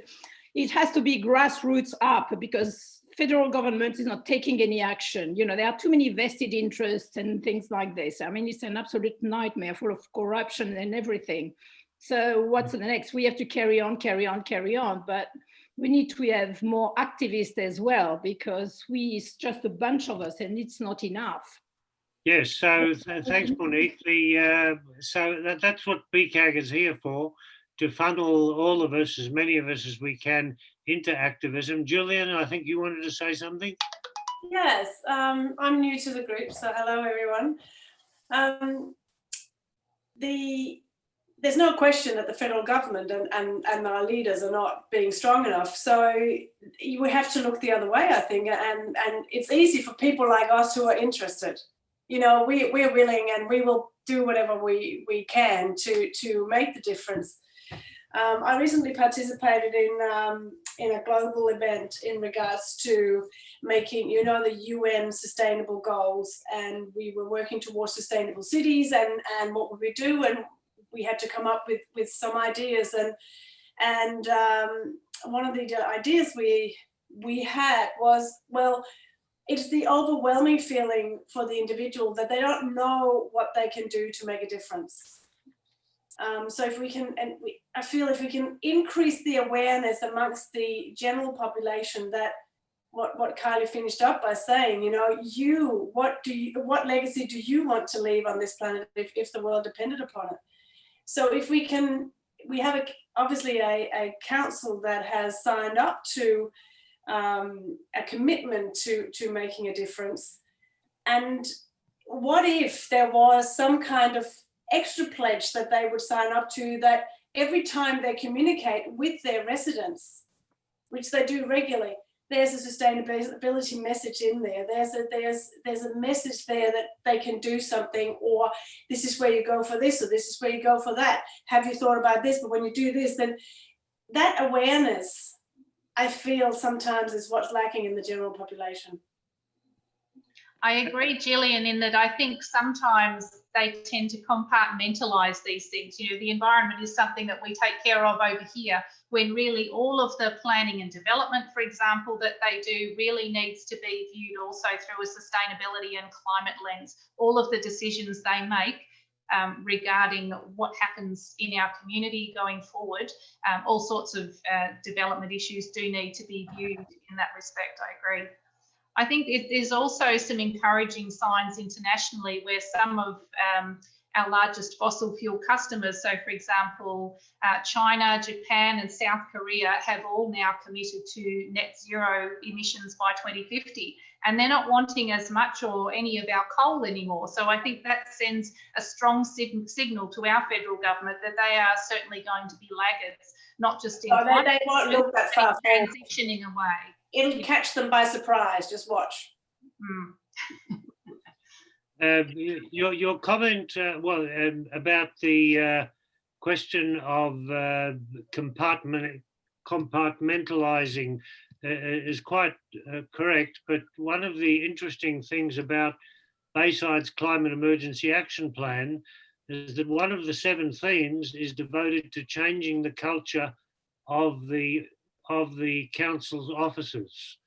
Speaker 7: it has to be grassroots up, because federal government is not taking any action. There are too many vested interests and things like this. I mean, it's an absolute nightmare full of corruption and everything. So what's the next? We have to carry on, but we need to have more activists as well, because it's just a bunch of us and it's not enough.
Speaker 1: Yes, so thanks, Monique. So that's what BCCAG is here for, to funnel all of us, as many of us as we can, into activism. Julian, I think you wanted to say something?
Speaker 8: Yes, I'm new to the group, so hello everyone. There's no question that the federal government and our leaders are not being strong enough. So we have to look the other way, I think. And it's easy for people like us who are interested. We're willing, and we will do whatever we can to make the difference. I recently participated in a global event in regards to making, the UN sustainable goals, and we were working towards sustainable cities and what would we do, and we had to come up with some ideas, and one of the ideas we had was, well, it's the overwhelming feeling for the individual that they don't know what they can do to make a difference. So if we can, I feel if we can increase the awareness amongst the general population, that what Kylie finished up by saying, what legacy do you want to leave on this planet if the world depended upon it? So if we have obviously a council that has signed up to a commitment to making a difference. And what if there was some kind of extra pledge that they would sign up to, that every time they communicate with their residents, which they do regularly, there's a sustainability message in there. There's a message there that they can do something, or this is where you go for this, or this is where you go for that. Have you thought about this? But when you do this, then that awareness, I feel sometimes is what's lacking in the general population.
Speaker 3: I agree, Gillian, in that I think sometimes they tend to compartmentalise these things. You know, the environment is something that we take care of over here, when really all of the planning and development, for example, that they do really needs to be viewed also through a sustainability and climate lens. All of the decisions they make regarding what happens in our community going forward, all sorts of development issues do need to be viewed in that respect. I agree. I think there's also some encouraging signs internationally where some of our largest fossil fuel customers, so for example, China, Japan and South Korea, have all now committed to net zero emissions by 2050. And they're not wanting as much or any of our coal anymore. So I think that sends a strong signal to our federal government that they are certainly going to be laggards, not just in
Speaker 8: they won't look that far forward.
Speaker 3: Transitioning away.
Speaker 8: It'll catch them by surprise, just watch.
Speaker 1: Your comment, about the question of compartmentalizing is quite correct, but one of the interesting things about Bayside's Climate Emergency Action Plan is that one of the 7 themes is devoted to changing the culture of the council's offices.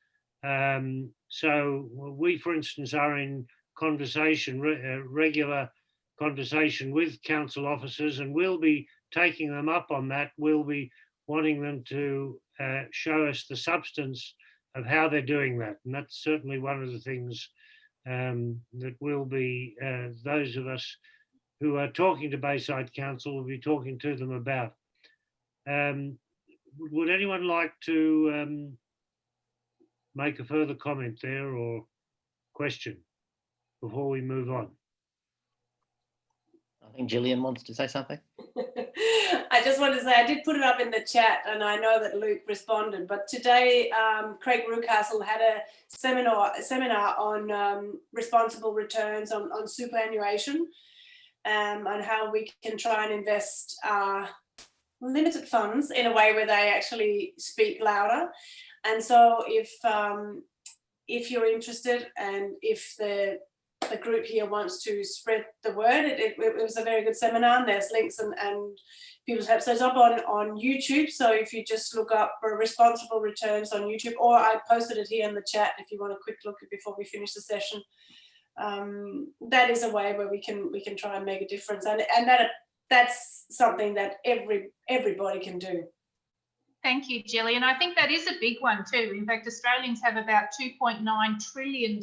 Speaker 1: So we, for instance, are in conversation, regular conversation with council officers, and we'll be taking them up on that. We'll be wanting them to show us the substance of how they're doing that. And that's certainly one of the things that will be, those of us who are talking to Bayside Council will be talking to them about. Would anyone like to make a further comment there or question before we move on?
Speaker 4: I think Gillian wants to say something.
Speaker 8: I just want to say I did put it up in the chat, and I know that Luke responded, but today Craig Rucastle had a seminar on responsible returns on superannuation, and how we can try and invest limited funds in a way where they actually speak louder. And so if you're interested, and if the group here wants to spread the word, it was a very good seminar, and there's links and people's help. So it's up on YouTube. So if you just look up responsible returns on YouTube, or I posted it here in the chat if you want a quick look before we finish the session. That is a way where we can try and make a difference, and that's something that everybody can do.
Speaker 3: Thank you, Gillian. I think that is a big one too. In fact, Australians have about $2.9 trillion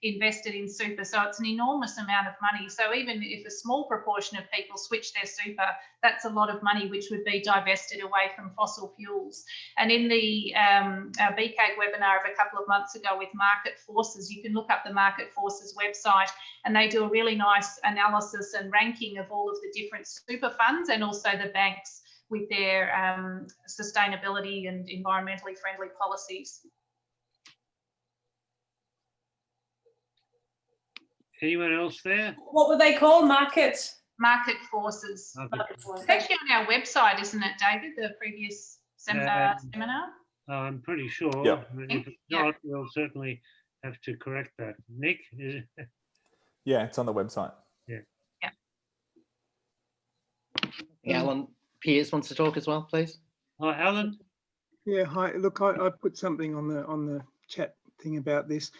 Speaker 3: invested in super, so it's an enormous amount of money. So even if a small proportion of people switch their super, that's a lot of money which would be divested away from fossil fuels. And in the BCAG webinar of a couple of months ago with Market Forces, you can look up the Market Forces website, and they do a really nice analysis and ranking of all of the different super funds and also the banks with their sustainability and environmentally friendly policies.
Speaker 1: Anyone else there?
Speaker 8: What would they call Market
Speaker 3: Forces.
Speaker 1: Market
Speaker 8: Forces.
Speaker 3: It's actually on our website, isn't it, David, the previous seminar?
Speaker 1: I'm pretty sure.
Speaker 6: Yeah.
Speaker 1: If it's not, we'll certainly have to correct that. Nick?
Speaker 6: Yeah, it's on the website.
Speaker 1: Yeah.
Speaker 4: Alan Pierce wants to talk as well, please.
Speaker 1: Hi, Alan.
Speaker 9: Yeah, hi. Look, I put something on the chat thing about this.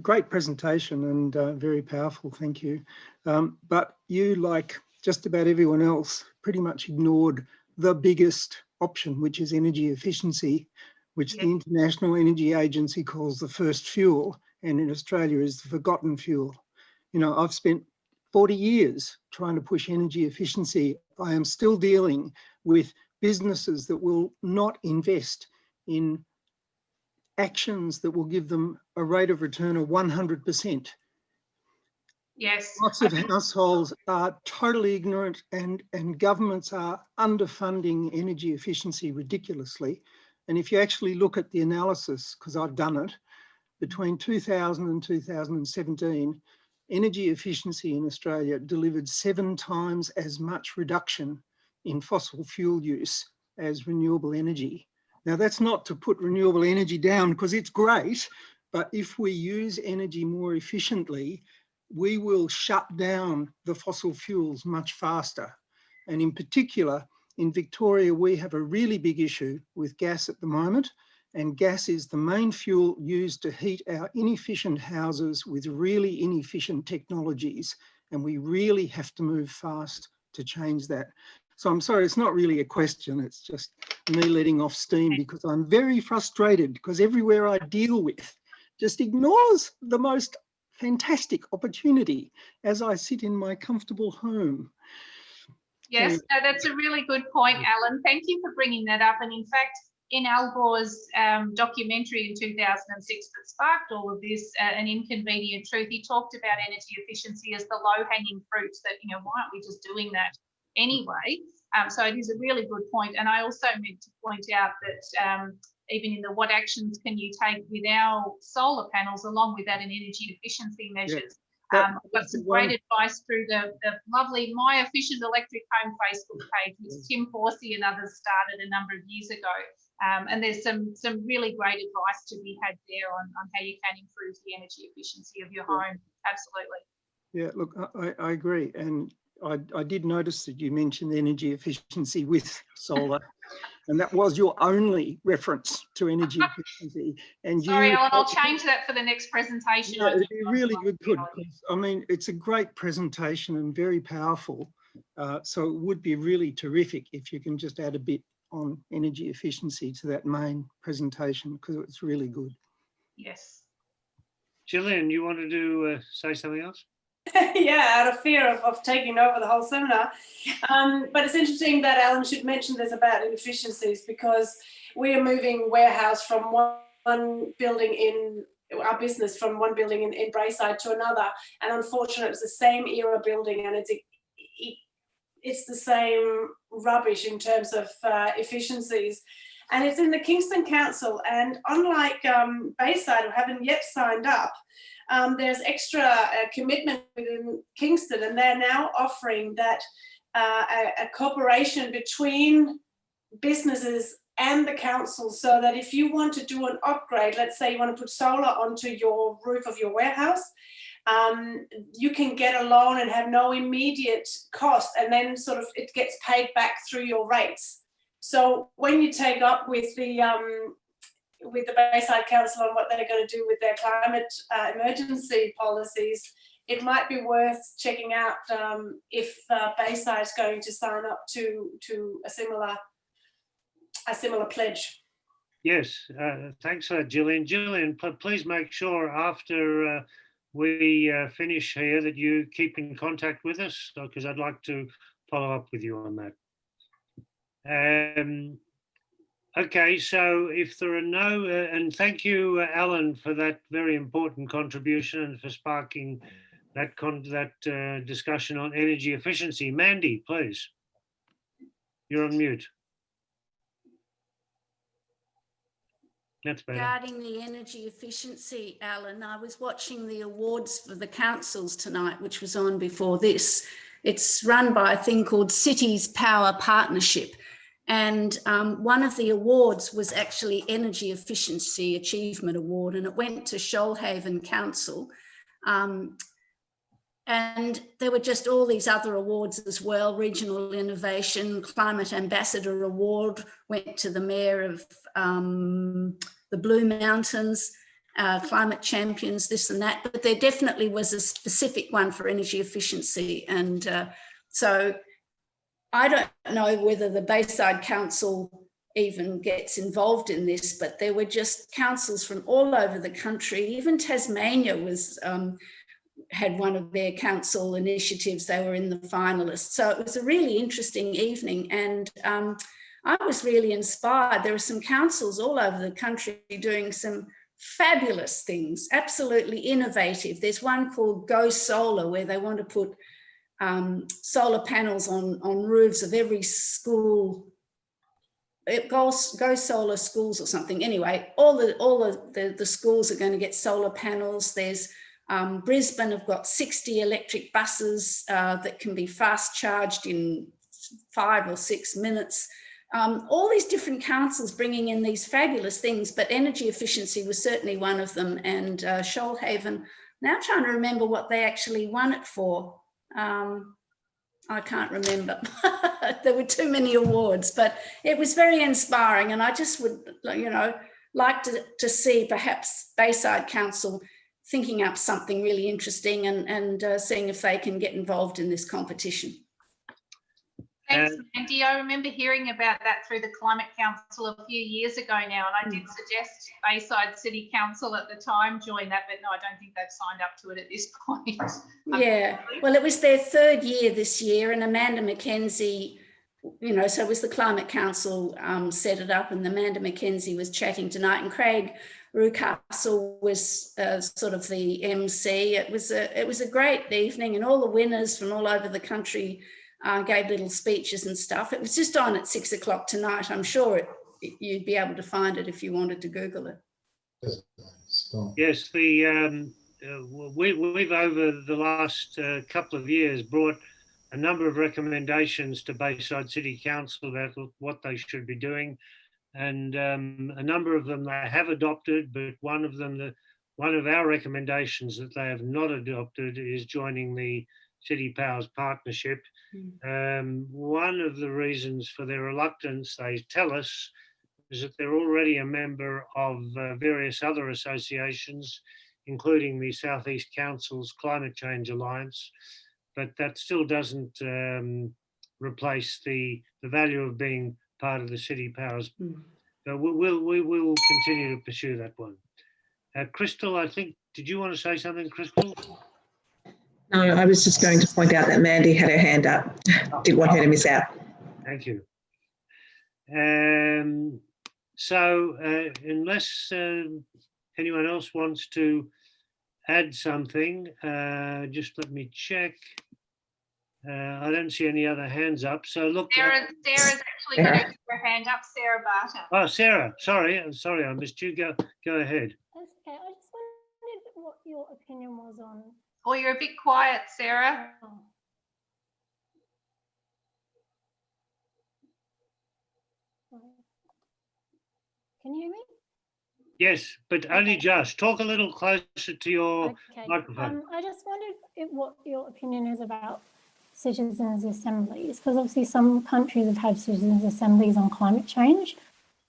Speaker 9: Great presentation and very powerful, thank you. But you, like just about everyone else, pretty much ignored the biggest option, which is energy efficiency, which the International Energy Agency calls the first fuel, and in Australia is the forgotten fuel. You know, I've spent 40 years trying to push energy efficiency. I am still dealing with businesses that will not invest in actions that will give them a rate of return of 100%.
Speaker 3: Yes.
Speaker 9: Lots of households are totally ignorant, and governments are underfunding energy efficiency ridiculously. And if you actually look at the analysis, because I've done it, between 2000 and 2017, energy efficiency in Australia delivered 7 times as much reduction in fossil fuel use as renewable energy. Now, that's not to put renewable energy down, because it's great, but if we use energy more efficiently, we will shut down the fossil fuels much faster. And in particular, in Victoria, we have a really big issue with gas at the moment, and gas is the main fuel used to heat our inefficient houses with really inefficient technologies, and we really have to move fast to change that. So I'm sorry, it's not really a question, it's just me letting off steam, because I'm very frustrated, because everywhere I deal with just ignores the most fantastic opportunity as I sit in my comfortable home.
Speaker 3: Yes, that's a really good point, Alan. Thank you for bringing that up. And in fact, in Al Gore's documentary in 2006 that sparked all of this, An Inconvenient Truth, he talked about energy efficiency as the low-hanging fruit that, you know, why aren't we just doing that anyway? So it is a really good point. And I also meant to point out that even in the what actions can you take with our solar panels, along with that in energy efficiency measures. I've got some great advice through the lovely My Efficient Electric Home Facebook page, which Tim Horsey and others started a number of years ago. And there's some really great advice to be had there on how you can improve the energy efficiency of your home. Absolutely.
Speaker 9: Yeah, look, I agree. And I did notice that you mentioned energy efficiency with solar, and that was your only reference to energy efficiency. And
Speaker 3: sorry, Alan, I'll change that for the next presentation.
Speaker 9: No, it'd be really good. I mean, it's a great presentation and very powerful. So it would be really terrific if you can just add a bit on energy efficiency to that main presentation, because it's really good.
Speaker 3: Yes.
Speaker 1: Gillian, you wanted to say something else?
Speaker 8: Yeah, out of fear of taking over the whole seminar. But it's interesting that Alan should mention this about inefficiencies, because we are moving warehouse from one building in our business, from one building in Brayside to another. And unfortunately, it's the same era building, and it's the same rubbish in terms of efficiencies. And it's in the Kingston Council. And unlike Bayside, who haven't yet signed up, there's extra commitment within Kingston, and they're now offering that a cooperation between businesses and the council, so that if you want to do an upgrade, let's say you want to put solar onto your roof of your warehouse, you can get a loan and have no immediate cost, and then sort of it gets paid back through your rates. So when you take up with the Bayside Council on what they're going to do with their climate emergency policies, it might be worth checking out if Bayside's going to sign up to a similar pledge.
Speaker 1: Yes, thanks for that, Gillian. Gillian, please make sure after we finish here that you keep in contact with us, because I'd like to follow up with you on that. Okay, so if there are no, and thank you, Alan, for that very important contribution and for sparking that discussion on energy efficiency. Mandy, please. You're on mute. That's better.
Speaker 10: Regarding the energy efficiency, Alan, I was watching the awards for the councils tonight, which was on before this. It's run by a thing called Cities Power Partnership. And one of the awards was actually Energy Efficiency Achievement Award, and it went to Shoalhaven Council. And there were just all these other awards as well. Regional Innovation, Climate Ambassador Award went to the Mayor of the Blue Mountains, Climate Champions, this and that. But there definitely was a specific one for energy efficiency. And so I don't know whether the Bayside Council even gets involved in this, but there were just councils from all over the country. Even Tasmania was had one of their council initiatives. They were in the finalists. So it was a really interesting evening. And I was really inspired. There are some councils all over the country doing some fabulous things, absolutely innovative. There's one called Go Solar, where they want to put solar panels on roofs of every school. Go Solar schools or something. Anyway, all the schools are going to get solar panels. There's Brisbane have got 60 electric buses that can be fast charged in 5 or 6 minutes. All these different councils bringing in these fabulous things, but energy efficiency was certainly one of them. And Shoalhaven, now trying to remember what they actually won it for. I can't remember. There were too many awards, but it was very inspiring. And I just would, like to see perhaps Bayside Council thinking up something really interesting and seeing if they can get involved in this competition.
Speaker 3: Thanks, Mandy. I remember hearing about that through the Climate Council a few years ago now, and I did suggest Bayside City Council at the time join that, but no, I don't think they've signed up to it at this point.
Speaker 10: Yeah, well, it was their 3rd year this year, and Amanda McKenzie, so it was the Climate Council set it up, and Amanda McKenzie was chatting tonight, and Craig Rucastle was sort of the MC. It was a great evening, and all the winners from all over the country gave little speeches and stuff. It was just on at 6 o'clock tonight. I'm sure you'd be able to find it if you wanted to Google it.
Speaker 1: Yes, we've over the last couple of years brought a number of recommendations to Bayside City Council about what they should be doing, and a number of them they have adopted, but one of our recommendations that they have not adopted is joining the City Powers Partnership. One of the reasons for their reluctance, they tell us, is that they're already a member of various other associations, including the South East Council's Climate Change Alliance, but that still doesn't replace the value of being part of the City Powers. But we will continue to pursue that one. Crystal, I think, did you want to say something, Crystal?
Speaker 11: No, I was just going to point out that Mandy had her hand up. Didn't want her to miss out.
Speaker 1: Thank you. So unless anyone else wants to add something, just let me check. I don't see any other hands up. So look.
Speaker 3: Sarah's actually got her hand up. Sarah Barter.
Speaker 1: Oh, Sarah, sorry, I missed you. Go ahead.
Speaker 12: That's okay. I just wondered what your opinion was on.
Speaker 3: Oh, you're a bit quiet, Sarah.
Speaker 12: Can you hear me?
Speaker 1: Yes, but only just. Talk a little closer to your microphone.
Speaker 12: I just wondered what your opinion is about citizens' assemblies, because obviously some countries have had citizens' assemblies on climate change,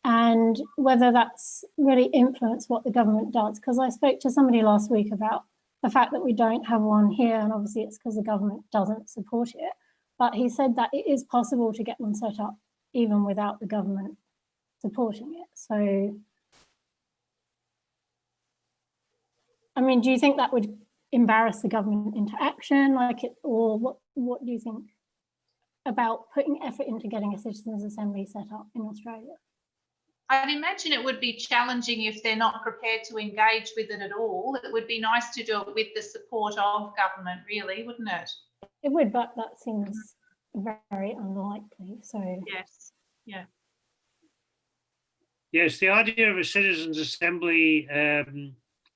Speaker 12: and whether that's really influenced what the government does. Because I spoke to somebody last week about the fact that we don't have one here, and obviously it's because the government doesn't support it. But he said that it is possible to get one set up even without the government supporting it. So, I mean, do you think that would embarrass the government into action, or what do you think about putting effort into getting a citizens' assembly set up in Australia?
Speaker 3: I'd imagine it would be challenging if they're not prepared to engage with it at all. It would be nice to do it with the support of government, really, wouldn't it?
Speaker 12: It would, but that seems very unlikely. So
Speaker 3: yes, yeah.
Speaker 1: Yes, the idea of a citizens' assembly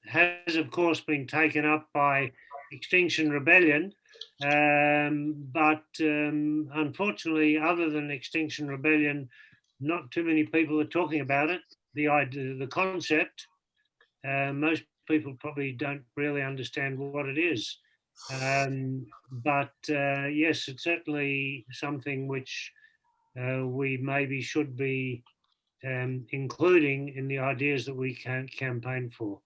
Speaker 1: has, of course, been taken up by Extinction Rebellion, but unfortunately, other than Extinction Rebellion, not too many people are talking about it. The idea, the concept, most people probably don't really understand what it is. But yes, it's certainly something which we maybe should be including in the ideas that we can campaign for.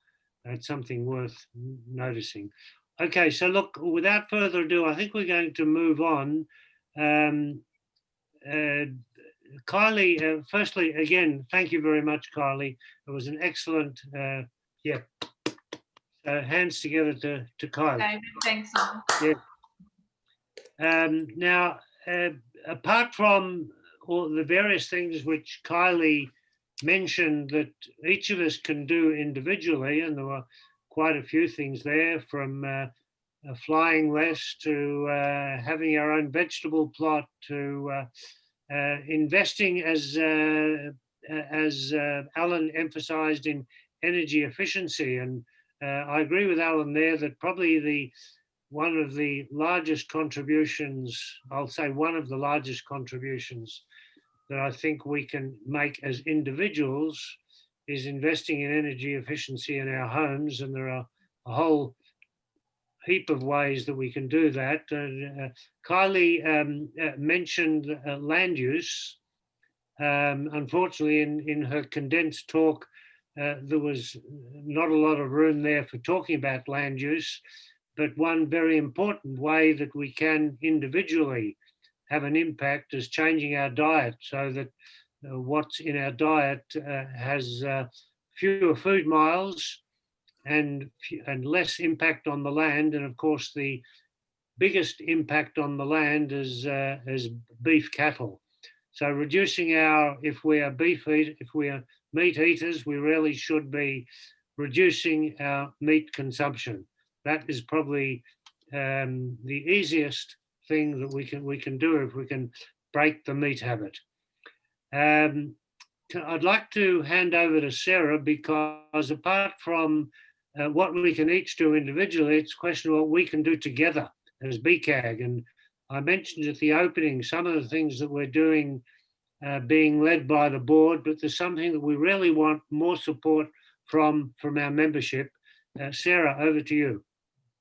Speaker 1: It's something worth noticing. Okay, so look, without further ado, I think we're going to move on. Kylie, firstly, again, thank you very much, Kylie. It was an excellent, hands together to Kylie.
Speaker 3: David, thanks.
Speaker 1: Yeah. Now, apart from all the various things which Kylie mentioned that each of us can do individually, and there were quite a few things there, from flying less to having our own vegetable plot to investing, as Alan emphasised, in energy efficiency. And I agree with Alan there that probably one of the largest contributions, I'll say one of the largest contributions that I think we can make as individuals is investing in energy efficiency in our homes. And there are a whole heap of ways that we can do that. Kylie mentioned land use. Unfortunately, in her condensed talk, there was not a lot of room there for talking about land use, but one very important way that we can individually have an impact is changing our diet, so that what's in our diet has fewer food miles and less impact on the land. And of course, the biggest impact on the land is beef cattle. So reducing if we are meat eaters, we really should be reducing our meat consumption. That is probably the easiest thing that we can do if we can break the meat habit. I'd like to hand over to Sarah, because apart from what we can each do individually, it's a question of what we can do together as BCCAG. And I mentioned at the opening some of the things that we're doing being led by the board, but there's something that we really want more support from our membership. Sarah, over to you.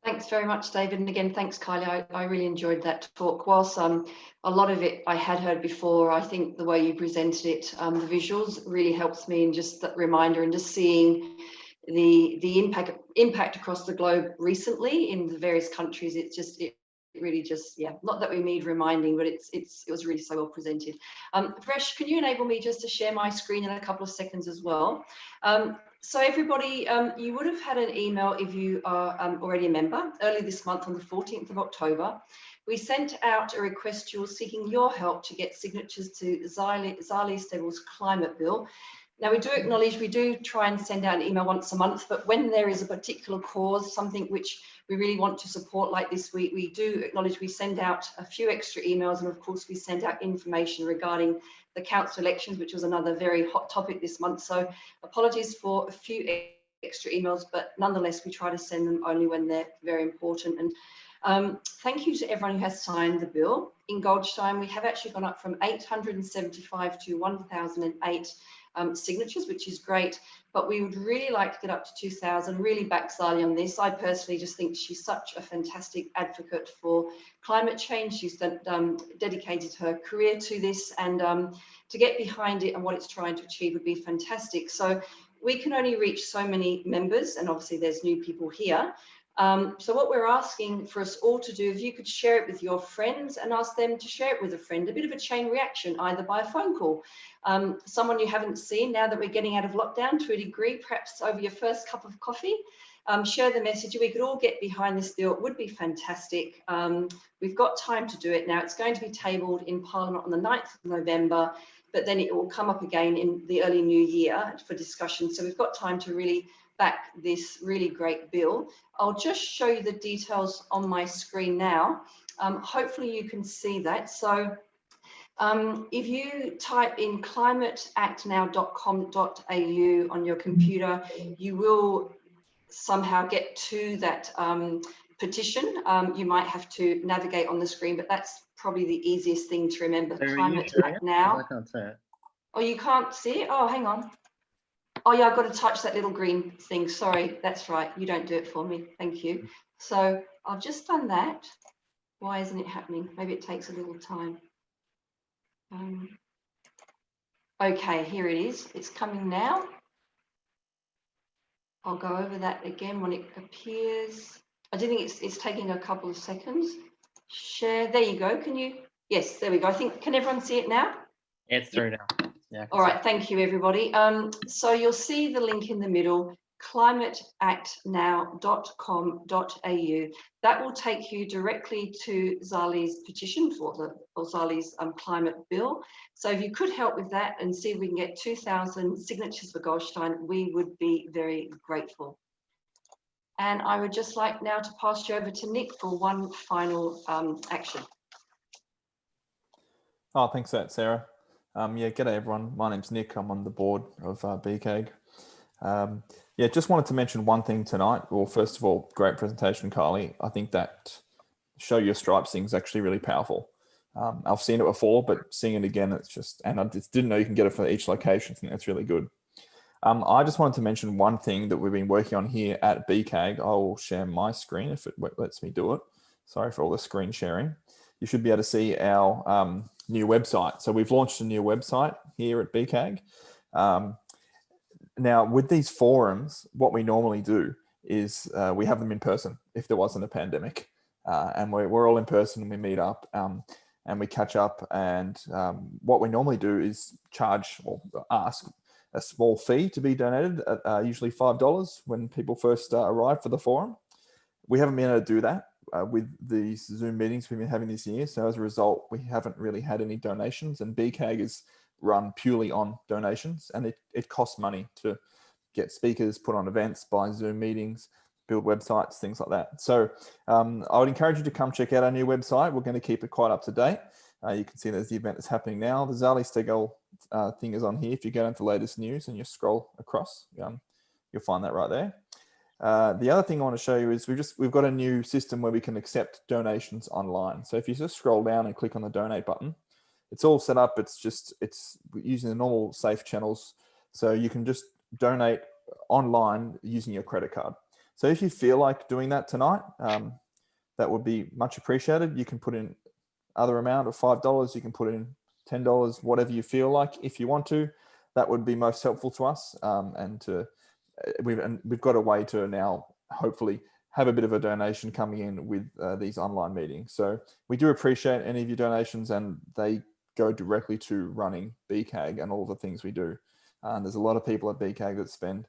Speaker 2: Thanks very much, David. And again, thanks, Kylie. I really enjoyed that talk. Whilst a lot of it I had heard before, I think the way you presented it, the visuals really helps me in just that reminder and just seeing the impact across the globe recently in the various countries. It really just, yeah, not that we need reminding, but it was really so well presented. Fresh, can you enable me just to share my screen in a couple of seconds as well? So everybody, you would have had an email if you are already a member. Early this month on the 14th of October, we sent out a request seeking your help to get signatures to Zali Stebble's climate bill. Now, we do acknowledge, we do try and send out an email once a month, but when there is a particular cause, something which we really want to support like this, we do acknowledge we send out a few extra emails, and of course we send out information regarding the council elections, which was another very hot topic this month. So apologies for a few extra emails, but nonetheless, we try to send them only when they're very important. And thank you to everyone who has signed the bill. In Goldstein, we have actually gone up from 875 to 1,008 signatures, which is great, but we would really like to get up to 2,000, really back Zali on this. I personally just think she's such a fantastic advocate for climate change. She's dedicated her career to this, and to get behind it and what it's trying to achieve would be fantastic. So we can only reach so many members, and obviously there's new people here. So what we're asking for us all to do, if you could share it with your friends and ask them to share it with a friend, a bit of a chain reaction, either by a phone call, someone you haven't seen now that we're getting out of lockdown to a degree, perhaps over your first cup of coffee, share the message. We could all get behind this bill. It would be fantastic. We've got time to do it now. It's going to be tabled in Parliament on the 9th of November, but then it will come up again in the early new year for discussion. So we've got time to really back this really great bill. I'll just show you the details on my screen now. Hopefully you can see that. So if you type in climateactnow.com.au on your computer, you will somehow get to that petition. You might have to navigate on the screen, but that's probably the easiest thing to remember. Climate Act Now.
Speaker 4: I can't see it.
Speaker 2: Oh, you can't see it? Oh, hang on. Oh yeah, I've got to touch that little green thing. Sorry, that's right. You don't do it for me. Thank you. So I've just done that. Why isn't it happening? Maybe it takes a little time. Okay, here it is. It's coming now. I'll go over that again when it appears. I do think it's taking a couple of seconds. Share. There you go. Can you? Yes, there we go. I think, can everyone see it now?
Speaker 4: It's through now. Yeah.
Speaker 2: All right, thank you, everybody. So you'll see the link in the middle. climateactnow.com.au. That will take you directly to Zali's petition or Zali's climate bill. So if you could help with that and see if we can get 2,000 signatures for Goldstein, we would be very grateful. And I would just like now to pass you over to Nick for one final action.
Speaker 6: Oh, thanks for that, Sarah. Yeah, g'day everyone. My name's Nick. I'm on the board of BCAG. Yeah, just wanted to mention one thing tonight. Well, first of all, great presentation, Kylie. I think that show your stripes thing is actually really powerful. I've seen it before, but seeing it again, it's just, and I just didn't know you can get it for each location. I think that's really good. I just wanted to mention one thing that we've been working on here at BCAG. I'll share my screen if it lets me do it. Sorry for all the screen sharing. You should be able to see our new website. So we've launched a new website here at BCAG. Now, with these forums, what we normally do is we have them in person if there wasn't a pandemic. And we're all in person and we meet up and we catch up. And what we normally do is charge or ask a small fee to be donated, usually $5 when people first arrive for the forum. We haven't been able to do that with these Zoom meetings we've been having this year. So as a result, we haven't really had any donations, and BCAG is run purely on donations, and it costs money to get speakers, put on events, buy Zoom meetings, build websites, things like that. So I would encourage you to come check out our new website. We're going to keep it quite up to date. You can see there's the event that's happening now. The Zali Stegel thing is on here. If you go into the latest news and you scroll across, you'll find that right there. The other thing I want to show you is we've got a new system where we can accept donations online. So if you just scroll down and click on the donate button, it's all set up. It's using the normal safe channels. So you can just donate online using your credit card. So if you feel like doing that tonight, that would be much appreciated. You can put in other amount of $5. You can put in $10, whatever you feel like. If you want to, that would be most helpful to us. We've got a way to now hopefully have a bit of a donation coming in with these online meetings. So we do appreciate any of your donations, and they go directly to running BCAG and all the things we do. There's a lot of people at BCAG that spend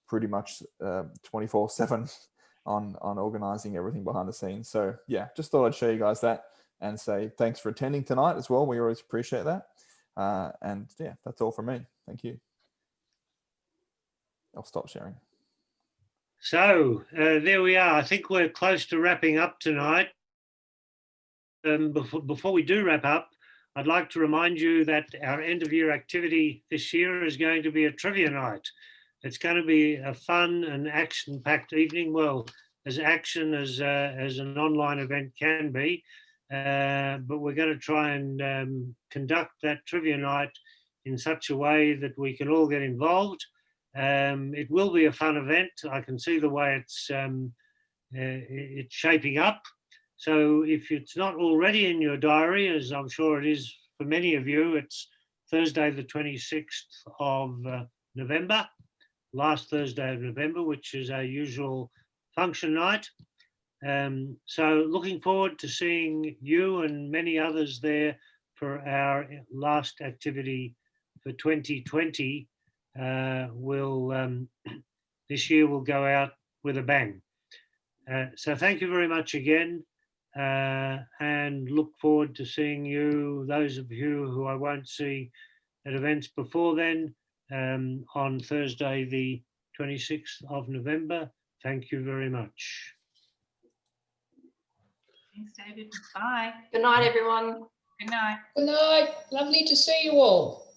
Speaker 6: pretty much 24/7 on organizing everything behind the scenes. So yeah, just thought I'd show you guys that and say thanks for attending tonight as well. We always appreciate that. And yeah, that's all from me. Thank you. I'll stop sharing.
Speaker 1: So there we are. I think we're close to wrapping up tonight. Before we do wrap up, I'd like to remind you that our end of year activity this year is going to be a trivia night. It's going to be a fun and action-packed evening. Well, as action as an online event can be, but we're going to try and conduct that trivia night in such a way that we can all get involved. It will be a fun event. I can see the way it's shaping up. So if it's not already in your diary, as I'm sure it is for many of you, it's Thursday the 26th of November, last Thursday of November, which is our usual function night. So looking forward to seeing you and many others there for our last activity for 2020. This year will go out with a bang. So thank you very much again, and look forward to seeing you, those of you who I won't see at events before then, on Thursday the 26th of November. Thank you very much.
Speaker 3: Thanks, David. Bye.
Speaker 2: Good night, everyone.
Speaker 3: Good night.
Speaker 13: Good night. Lovely to see you all.